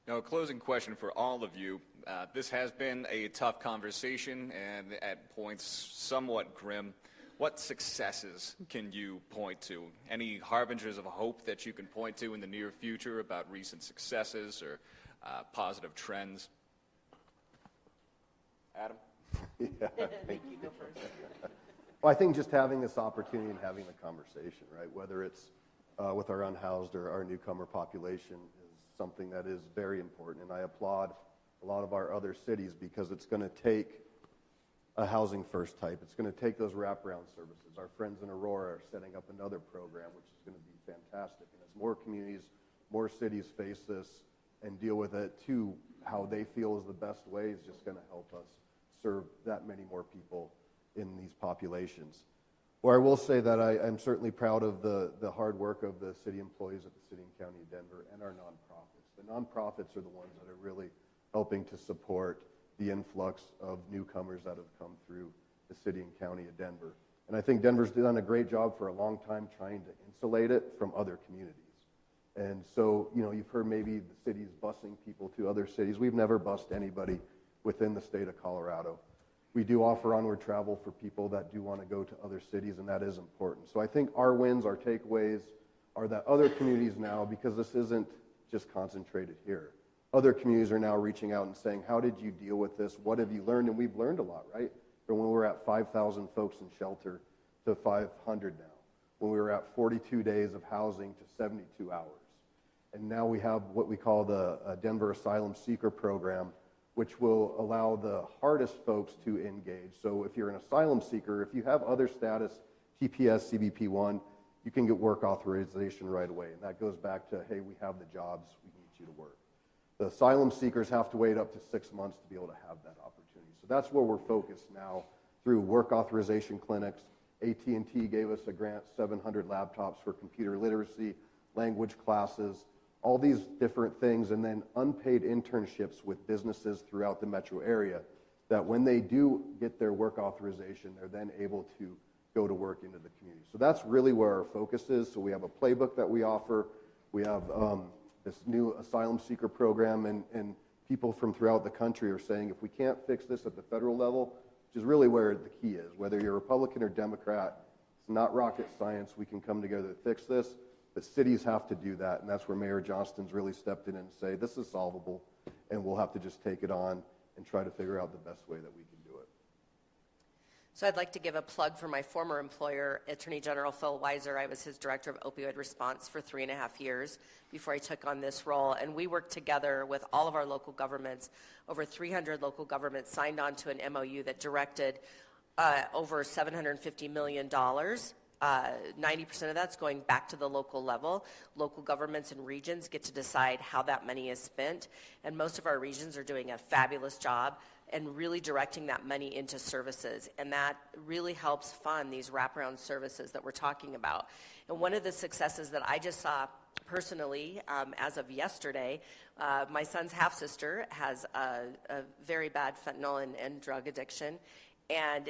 Now, a closing question for all of you. This has been a tough conversation and at points somewhat grim. What successes can you point to? Any harbingers of hope that you can point to in the near future about recent successes or positive trends? Adam? Yeah. Thank you. Go first. Well, I think just having this opportunity and having the conversation, right, whether it's with our unhoused or our newcomer population, is something that is very important. And I applaud a lot of our other cities because it's going to take a housing first type. It's going to take those wraparound services. Our friends in Aurora are setting up another program, which is going to be fantastic. And as more communities, more cities face this and deal with it too, how they feel is the best way is just going to help us serve that many more people in these populations. Well, I will say that I'm certainly proud of the hard work of the city employees at the City and County of Denver and our nonprofits. The nonprofits are the ones that are really helping to support the influx of newcomers that have come through the City and County of Denver. And I think Denver's done a great job for a long time trying to insulate it from other communities. And so, you know, you've heard maybe the city's busing people to other cities. We've never bused anybody within the state of Colorado. We do offer onward travel for people that do want to go to other cities, and that is important. So I think our wins, our takeaways, are that other communities now, because this isn't just concentrated here, other communities are now reaching out and saying, how did you deal with this? What have you learned? And we've learned a lot, right? From when we were at 5,000 folks in shelter to 500 now. When we were at 42 days of housing to 72 hours. And now we have what we call the Denver Asylum Seeker Program, which will allow the hardest folks to engage. So if you're an asylum seeker, if you have other status, TPS, CBP1, you can get work authorization right away. And that goes back to, hey, we have the jobs, we need you to work. The asylum seekers have to wait up to 6 months to be able to have that opportunity. So that's where we're focused now through work authorization clinics. AT&T gave us a grant, 700 laptops for computer literacy, language classes, all these different things, and then unpaid internships with businesses throughout the metro area that when they do get their work authorization, they're then able to go to work into the community. So that's really where our focus is. So we have a playbook that we offer. We have this new asylum seeker program, and people from throughout the country are saying if we can't fix this at the federal level, which is really where the key is, whether you're Republican or Democrat, it's not rocket science. We can come together to fix this. But cities have to do that, and that's where Mayor Johnston's really stepped in and say, this is solvable, and we'll have to just take it on and try to figure out the best way that we can do it. So I'd like to give a plug for my former employer, Attorney General Phil Weiser. I was his director of opioid response for 3.5 years before I took on this role, and we worked together with all of our local governments. Over 300 local governments signed on to an MOU that directed over $750 million. 90% of that's going back to the local level. Local governments and regions get to decide how that money is spent, and most of our regions are doing a fabulous job and really directing that money into services, and that really helps fund these wraparound services that we're talking about. And one of the successes that I just saw personally as of yesterday, my son's half-sister has a very bad fentanyl and drug addiction, and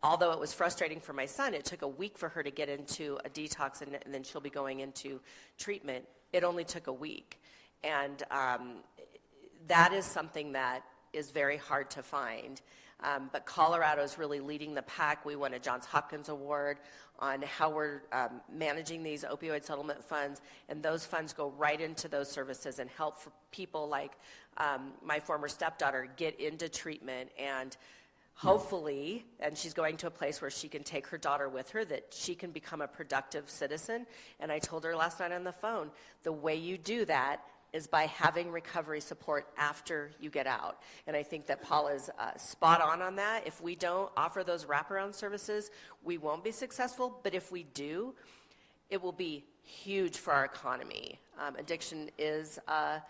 although it was frustrating for my son, it took a week for her to get into a detox, and then she'll be going into treatment. It only took a week. And that is something that is very hard to find. But Colorado is really leading the pack. We won a Johns Hopkins Award on how we're managing these opioid settlement funds, and those funds go right into those services and help for people like my former stepdaughter get into treatment, and hopefully, and she's going to a place where she can take her daughter with her, that she can become a productive citizen. And I told her last night on the phone, the way you do that is by having recovery support after you get out. And I think that Paul is spot on that. If we don't offer those wraparound services, we won't be successful. But if we do, it will be huge for our economy. Addiction is a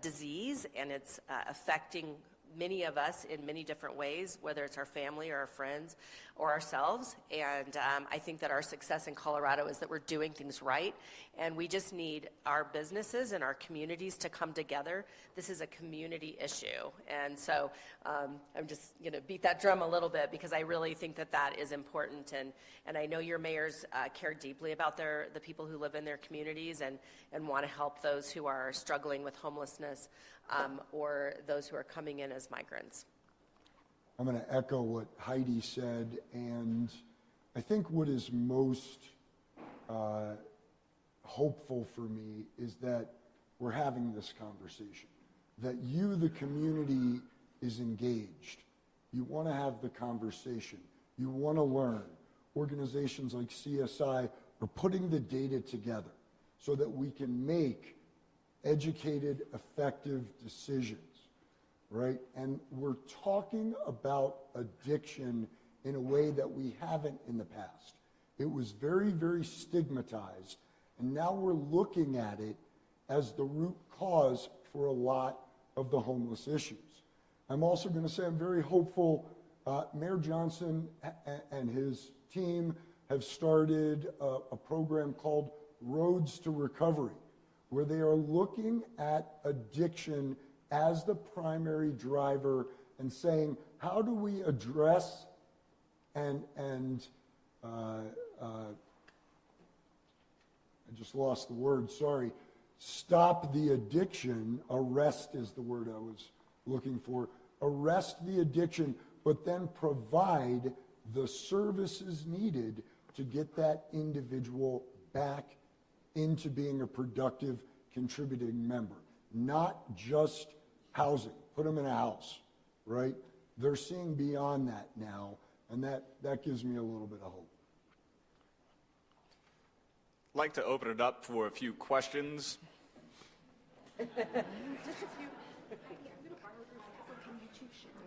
disease, and it's affecting many of us in many different ways, whether it's our family or our friends or ourselves. And I think that our success in Colorado is that we're doing things right, and we just need our businesses and our communities to come together. This is a community issue, and so I'm just going to beat that drum a little bit because I really think that that is important, and I know your mayors care deeply about the people who live in their communities and want to help those who are struggling with homelessness or those who are coming in as migrants. I'm going to echo what Heidi said, and I think what is most hopeful for me is that we're having this conversation, that you, the community, is engaged. You want to have the conversation. You want to learn. Organizations like CSI are putting the data together so that we can make educated, effective decisions. right? And we're talking about addiction in a way that we haven't in the past. It was very, very stigmatized, and now we're looking at it as the root cause for a lot of the homeless issues. I'm also going to say I'm very hopeful. Mayor Johnson and his team have started a program called Roads to Recovery, where they are looking at addiction as the primary driver and saying, how do we address and I just lost the word, sorry, stop the addiction, arrest is the word I was looking for, arrest the addiction, but then provide the services needed to get that individual back into being a productive, contributing member. Not just housing, put them in a house, right? They're seeing beyond that now, and that gives me a little bit of hope. I'd like to open it up for a few questions. Just a few. I'm going to borrow your microphone from you too, Sharon.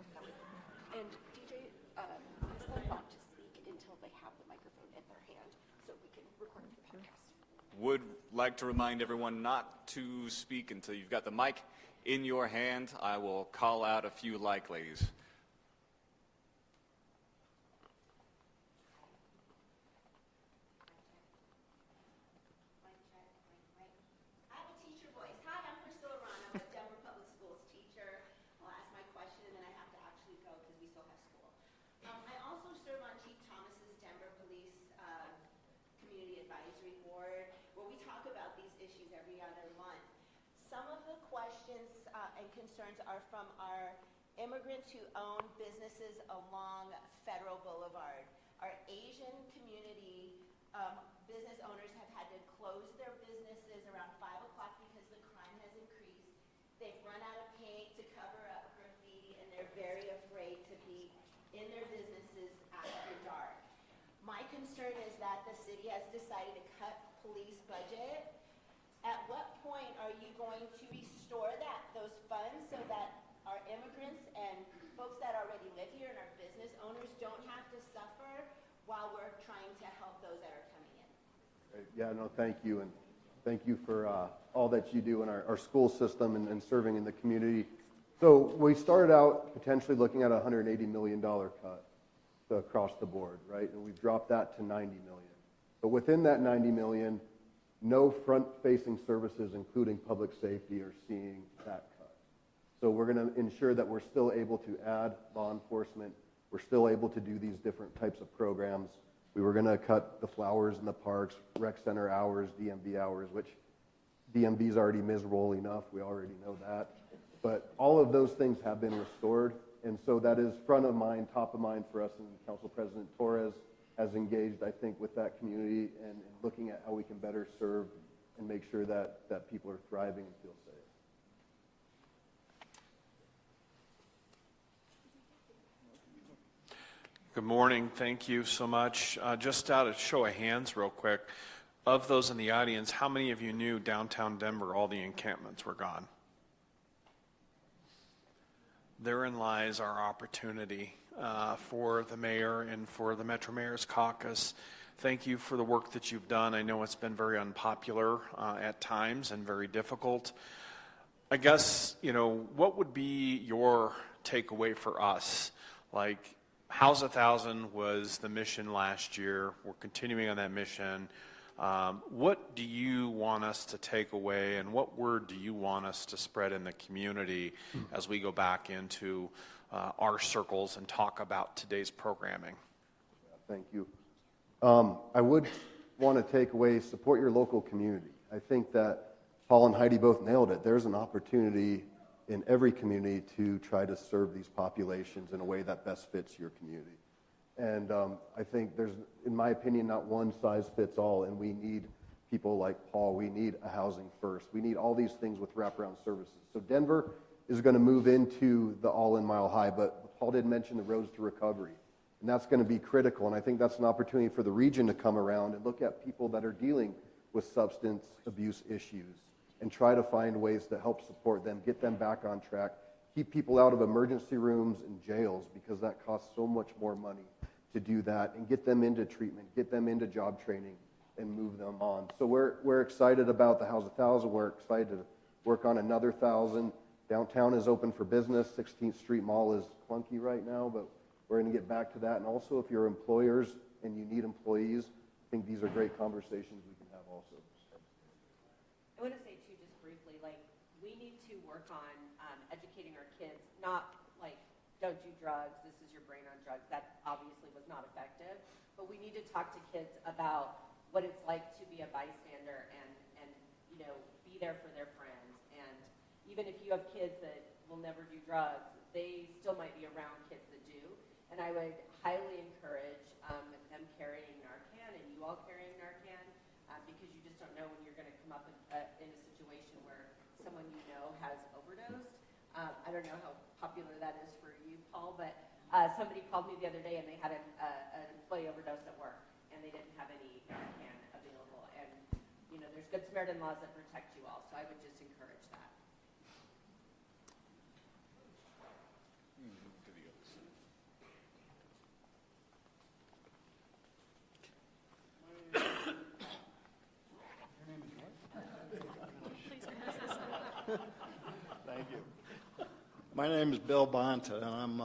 And DJ, ask them not to speak until they have the microphone in their hand so we can record the podcast. Would like to remind everyone not to speak until you've got the mic in your hand. I will call out a few like ladies. And concerns are from our immigrants who own businesses along Federal Boulevard. Our Asian community business owners have had to close their businesses around 5 o'clock because the crime has increased. They've run out of paint to cover up graffiti, and they're very afraid to be in their businesses after dark. My concern is that the city has decided to cut police budget. At what point are you going to restore those funds so that our immigrants and folks that already live here and our business owners don't have to suffer while we're trying to help those that are coming in? Yeah, no, thank you. And thank you for all that you do in our school system and serving in the community. So we started out potentially looking at a $180 million cut across the board, right? And we've dropped that to $90 million. But within that $90 million, no front-facing services, including public safety, are seeing that cut. So we're going to ensure that we're still able to add law enforcement. We're still able to do these different types of programs. We were going to cut the flowers in the parks, rec center hours, DMV hours, which DMV is already miserable enough. We already know that. But all of those things have been restored. And so that is front of mind, top of mind for us, and Council President Torres has engaged, I think, with that community and looking at how we can better serve and make sure that people are thriving and feel safe. Good morning. Thank you so much. Just out of show of hands real quick, of those in the audience, how many of you knew downtown Denver, all the encampments were gone? Therein lies our opportunity for the mayor and for the Metro Mayor's Caucus. Thank you for the work that you've done. I know it's been very unpopular at times and very difficult. I guess, what would be your takeaway for us? Like, House 1,000 was the mission last year. We're continuing on that mission. What do you want us to take away, and what word do you want us to spread in the community as we go back into our circles and talk about today's programming? Thank you. I would want to take away, support your local community. I think that Paul and Heidi both nailed it. There's an opportunity in every community to try to serve these populations in a way that best fits your community. And I think there's, in my opinion, not one size fits all, and we need people like Paul. We need a housing first. We need all these things with wraparound services. So Denver is going to move into the all-in Mile High, but Paul did mention the roads to recovery, and that's going to be critical, and I think that's an opportunity for the region to come around and look at people that are dealing with substance abuse issues and try to find ways to help support them, get them back on track, keep people out of emergency rooms and jails, because that costs so much more money to do that, and get them into treatment, get them into job training, and move them on. So we're excited about the House 1,000. We're excited to work on another 1,000. Downtown is open for business. 16th Street Mall is clunky right now, but we're going to get back to that. And also, if you're employers and you need employees, I think these are great conversations we can have also. I want to say, too, just briefly, like, we need to work on educating our kids, not like, don't do drugs, this is your brain on drugs. That obviously was not effective. But we need to talk to kids about what it's like to be a bystander and be there for their friends. And even if you have kids that will never do drugs, they still might be around kids that do. And I would highly encourage them carrying Narcan, and you all carrying Narcan, because you just don't know when you're going to come up in a situation where someone you know has overdosed. I don't know how popular that is for you, Paul, but somebody called me the other day and they had an employee overdose at work, and they didn't have any Narcan available. And there's Good Samaritan laws that protect you all, so I would just encourage that. Thank you. My name is Bill Bonta, and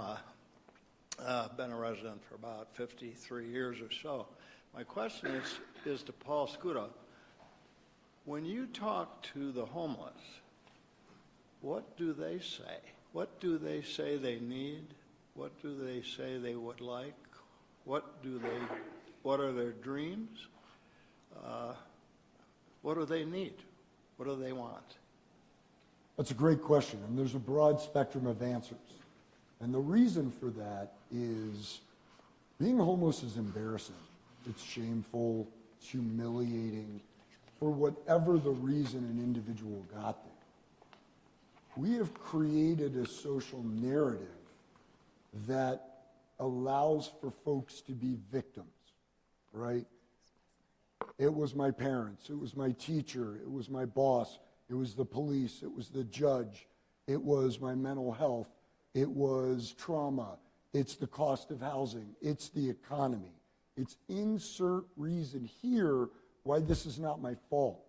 I've been a resident for about 53 years or so. My question is to Paul Scudo. When you talk to the homeless, what do they say? What do they say they need? What do they say they would like? What are their dreams? What do they need? What do they want? That's a great question, and there's a broad spectrum of answers. And the reason for that is being homeless is embarrassing. It's shameful, it's humiliating, for whatever the reason an individual got there. We have created a social narrative that allows for folks to be victims, right? It was my parents, it was my teacher, it was my boss, it was the police, it was the judge, it was my mental health, it was trauma, it's the cost of housing, it's the economy. It's insert reason here why this is not my fault.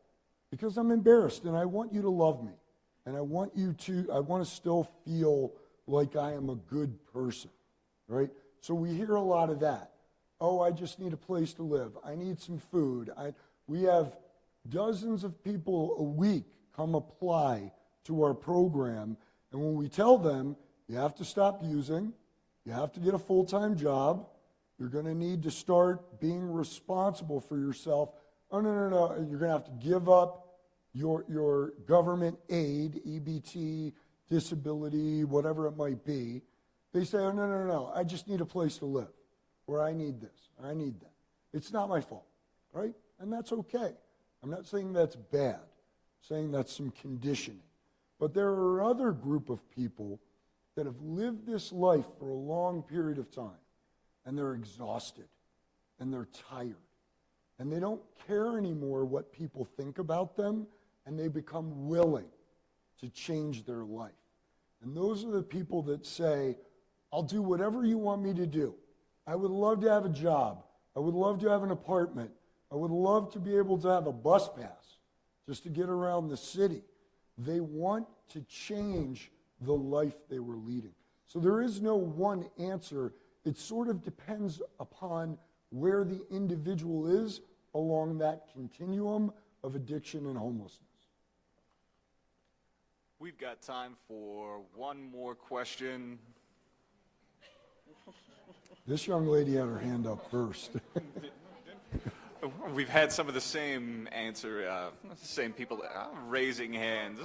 Because I'm embarrassed and I want you to love me. And I want to still feel like I am a good person, right? So we hear a lot of that. Oh, I just need a place to live. I need some food. We have dozens of people a week come apply to our program. And when we tell them, you have to stop using, you have to get a full-time job, you're going to need to start being responsible for yourself. Oh, no. You're going to have to give up your government aid, EBT, disability, whatever it might be. They say, oh, no. I just need a place to live, or I need this, or I need that. It's not my fault, right? And that's okay. I'm not saying that's bad. I'm saying that's some conditioning. But there are other group of people that have lived this life for a long period of time, and they're exhausted, and they're tired, and they don't care anymore what people think about them, and they become willing to change their life. And those are the people that say, I'll do whatever you want me to do. I would love to have a job. I would love to have an apartment. I would love to be able to have a bus pass just to get around the city. They want to change the life they were leading. So there is no one answer. It sort of depends upon where the individual is along that continuum of addiction and homelessness. We've got time for one more question. This young lady had her hand up first. We've had some of the same same people raising hands.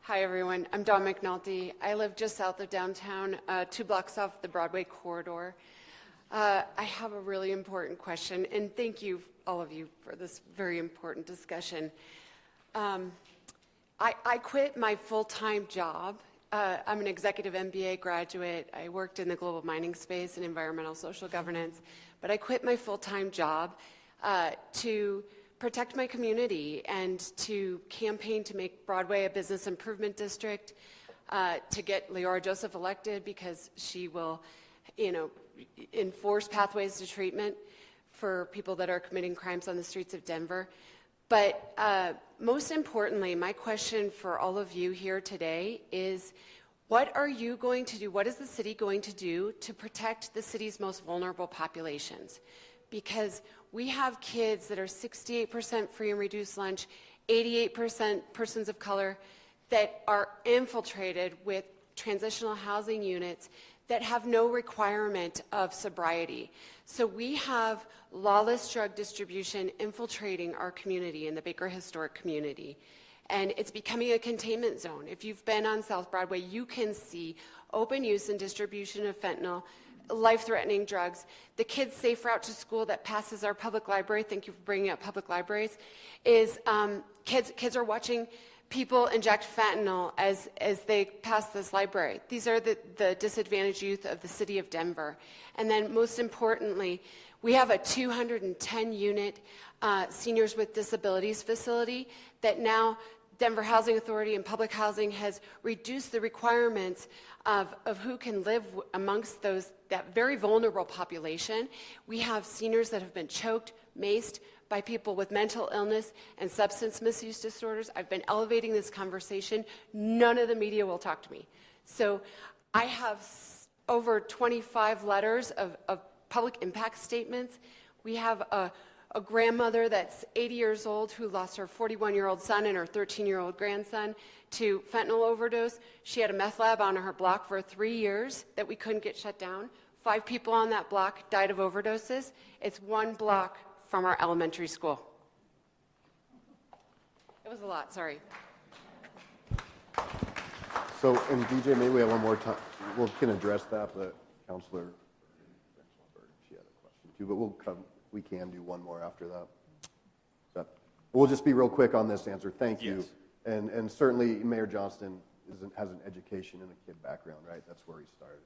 Hi, everyone. I'm Dawn McNulty. I live just south of downtown, 2 blocks off the Broadway corridor. I have a really important question, and thank you, all of you, for this very important discussion. I quit my full-time job. I'm an executive MBA graduate. I worked in the global mining space and environmental social governance, but I quit my full-time job to protect my community and to campaign to make Broadway a business improvement district, to get Leora Joseph elected because she will, enforce pathways to treatment for people that are committing crimes on the streets of Denver. But most importantly, my question for all of you here today is, what are you going to do? What is the city going to do to protect the city's most vulnerable populations? Because we have kids that are 68% free and reduced lunch, 88% persons of color, that are infiltrated with transitional housing units that have no requirement of sobriety. So we have lawless drug distribution infiltrating our community in the Baker Historic community. And it's becoming a containment zone. If you've been on South Broadway, you can see open use and distribution of fentanyl, life-threatening drugs. The kids' safe route to school that passes our public library, thank you for bringing up public libraries, is kids are watching people inject fentanyl as they pass this library. These are the disadvantaged youth of the city of Denver. And then most importantly, we have a 210-unit seniors with disabilities facility that now Denver Housing Authority and Public Housing has reduced the requirements of who can live amongst that very vulnerable population. We have seniors that have been choked, maced by people with mental illness and substance misuse disorders. I've been elevating this conversation. None of the media will talk to me. So I have over 25 letters of public impact statements. We have a grandmother that's 80 years old who lost her 41-year-old son and her 13-year-old grandson to fentanyl overdose. She had a meth lab on her block for 3 years that we couldn't get shut down. 5 people on that block died of overdoses. It's 1 block from our elementary school. It was a lot, sorry. So, and DJ, maybe we have one more time. We can address that, but Councilor, she had a question too, but we can do one more after that. We'll just be real quick on this answer. Thank you. Yes. And certainly Mayor Johnston has an education and a kid background, right? That's where he started.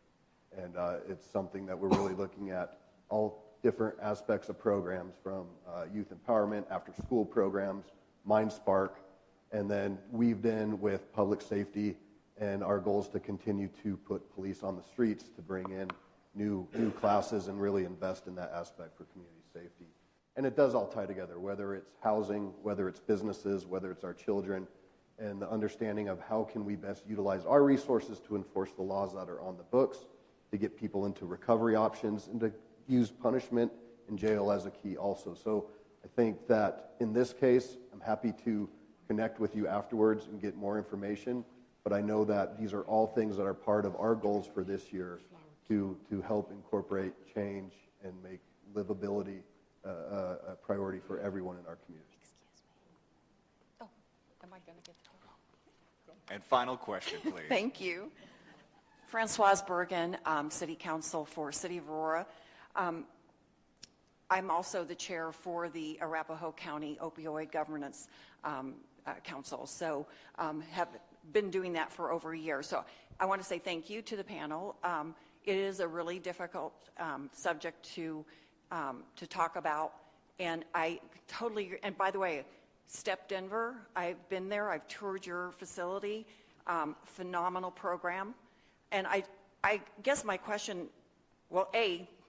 And it's something that we're really looking at, all different aspects of programs, from youth empowerment, after school programs, Mind Spark, and then weaved in with public safety and our goals to continue to put police on the streets, to bring in new classes and really invest in that aspect for community safety. And it does all tie together, whether it's housing, whether it's businesses, whether it's our children, and the understanding of how can we best utilize our resources to enforce the laws that are on the books, to get people into recovery options, and to use punishment in jail as a key also. So I think that in this case, I'm happy to connect with you afterwards and get more information, but I know that these are all things that are part of our goals for this year to help incorporate change and make livability a priority for everyone in our community. Excuse me. Oh, am I going to get to And final question, please. Thank you. Françoise Bergen, City Council for City of Aurora. I'm also the chair for the Arapahoe County Opioid Governance Council, so have been doing that for over a year. So I want to say thank you to the panel. It is a really difficult subject to talk about, and I totally, and by the way, STEP Denver, I've been there, I've toured your facility, phenomenal program, and I guess my question, well,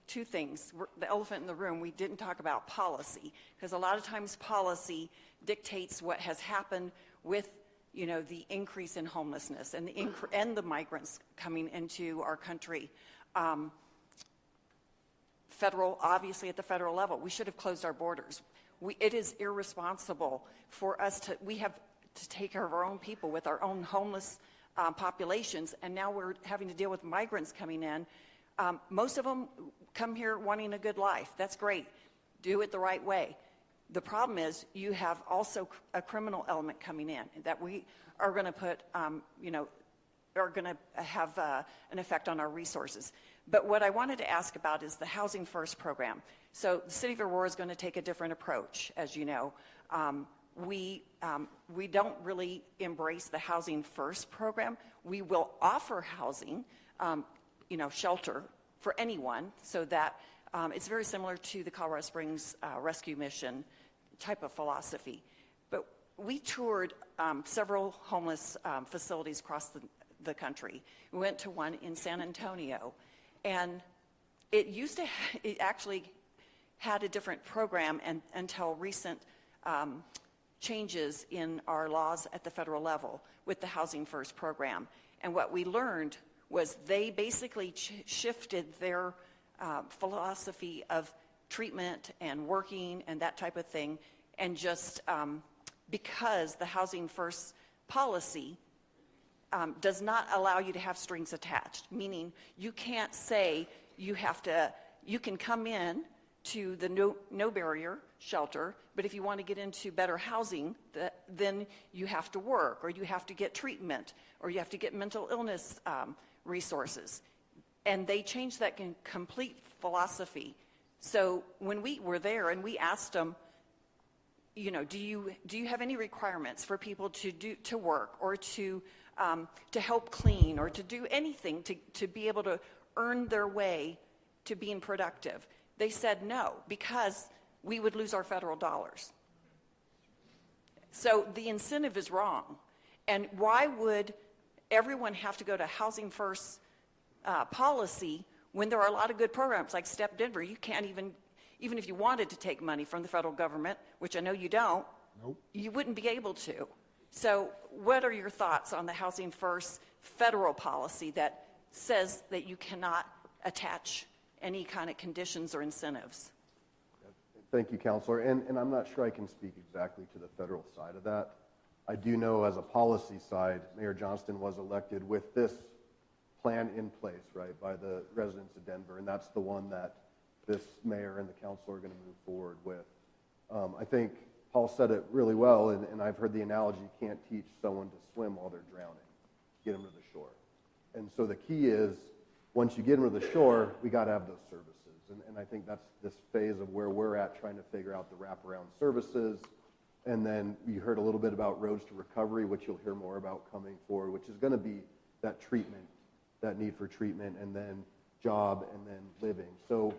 two things. The elephant in the room, we didn't talk about policy, because a lot of times policy dictates what has happened with the increase in homelessness and the migrants coming into our country. Obviously at the federal level, we should have closed our borders. It is irresponsible for us we have to take care of our own people with our own homeless populations, and now we're having to deal with migrants coming in. Most of them come here wanting a good life. That's great. Do it the right way. The problem is you have also a criminal element coming in that we are going to put, are going to have an effect on our resources. But what I wanted to ask about is the Housing First program. So the City of Aurora is going to take a different approach, as you know. We don't really embrace the Housing First program. We will offer housing, shelter for anyone, so that It's very similar to the Colorado Springs Rescue Mission type of philosophy. But we toured several homeless facilities across the country. We went to one in San Antonio, and it actually had a different program until recent changes in our laws at the federal level with the Housing First program. And what we learned was they basically shifted their philosophy of treatment and working and that type of thing, and just because the Housing First policy does not allow you to have strings attached, meaning you can't say you can come in to the no barrier shelter, but if you want to get into better housing, then you have to work, or you have to get treatment, or you have to get mental illness resources. And they changed that complete philosophy. So when we were there and we asked them, do you have any requirements for people to work, or to help clean, or to do anything to be able to earn their way to being productive? They said no, because we would lose our federal dollars. So the incentive is wrong. And why would everyone have to go to Housing First policy when there are a lot of good programs like Step Denver? You can't even if you wanted to take money from the federal government, which I know you don't, nope, you wouldn't be able to. So what are your thoughts on the Housing First federal policy that says that you cannot attach any kind of conditions or incentives? Thank you, Counselor. And I'm not sure I can speak exactly to the federal side of that. I do know as a policy side, Mayor Johnston was elected with this plan in place, right, by the residents of Denver, and that's the one that this mayor and the council are going to move forward with. I think Paul said it really well, and I've heard the analogy, you can't teach someone to swim while they're drowning. Get them to the shore. And so the key is, once you get them to the shore, we got to have those services. And I think that's this phase of where we're at, trying to figure out the wraparound services. And then you heard a little bit about roads to recovery, which you'll hear more about coming forward, which is going to be that treatment, that need for treatment, and then job, and then living. So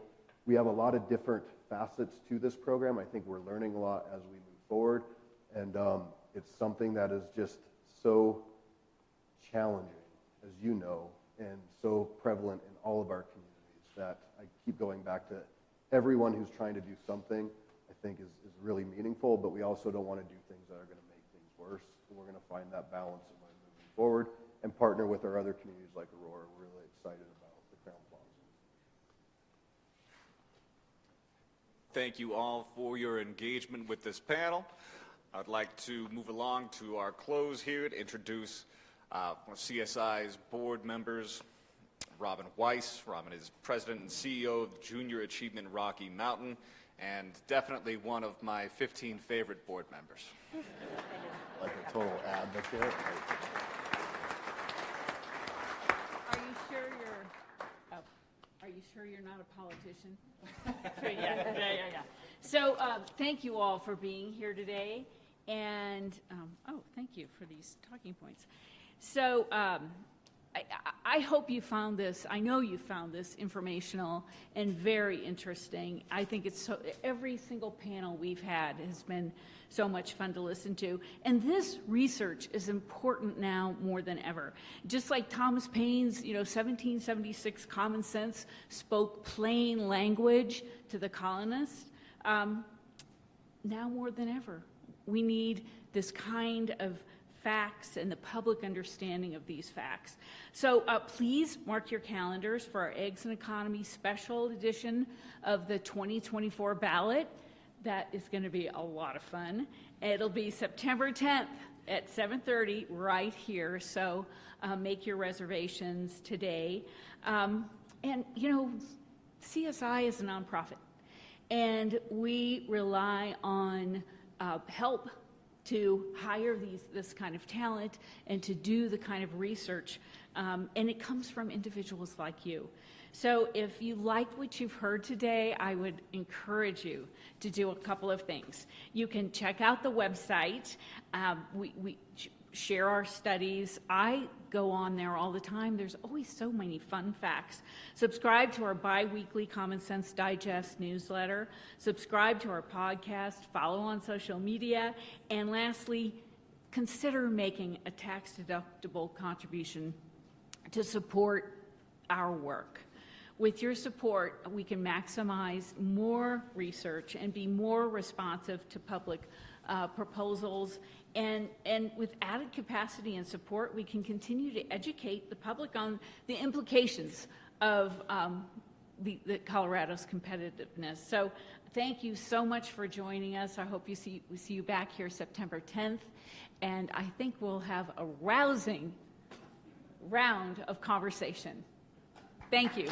we have a lot of different facets to this program. I think we're learning a lot as we move forward. And it's something that is just so challenging, as you know, and so prevalent in all of our communities that I keep going back to everyone who's trying to do something, I think is really meaningful, but we also don't want to do things that are going to make things worse. And we're going to find that balance in moving forward and partner with our other communities like Aurora. We're really excited about the Crown Plaza. Thank you all for your engagement with this panel. I'd like to move along to our close here to introduce CSI's board members. Robin Weiss. Robin is president and CEO of Junior Achievement Rocky Mountain, and definitely one of my 15 favorite board members. Like a total advocate. Are you sure you're not a politician? Yeah. So thank you all for being here today, and thank you for these talking points. So I hope you found this, I know you found this informational and very interesting. I think every single panel we've had has been so much fun to listen to. And this research is important now more than ever. Just like Thomas Paine's, 1776 common sense spoke plain language to the colonists, now more than ever, we need this kind of facts and the public understanding of these facts. So please mark your calendars for our Eggs and Economy special edition of the 2024 ballot. That is going to be a lot of fun. It'll be September 10th at 7:30 right here. So make your reservations today. And CSI is a nonprofit, and we rely on help to hire this kind of talent and to do the kind of research, and it comes from individuals like you. So if you liked what you've heard today, I would encourage you to do a couple of things. You can check out the website. We share our studies. I go on there all the time. There's always so many fun facts. Subscribe to our bi-weekly Common Sense Digest newsletter. Subscribe to our podcast. Follow on social media. And lastly, consider making a tax-deductible contribution to support our work. With your support, we can maximize more research and be more responsive to public proposals. And with added capacity and support, we can continue to educate the public on the implications of the Colorado's competitiveness. So thank you so much for joining us. I hope we see you back here September 10th. And I think we'll have a rousing round of conversation. Thank you.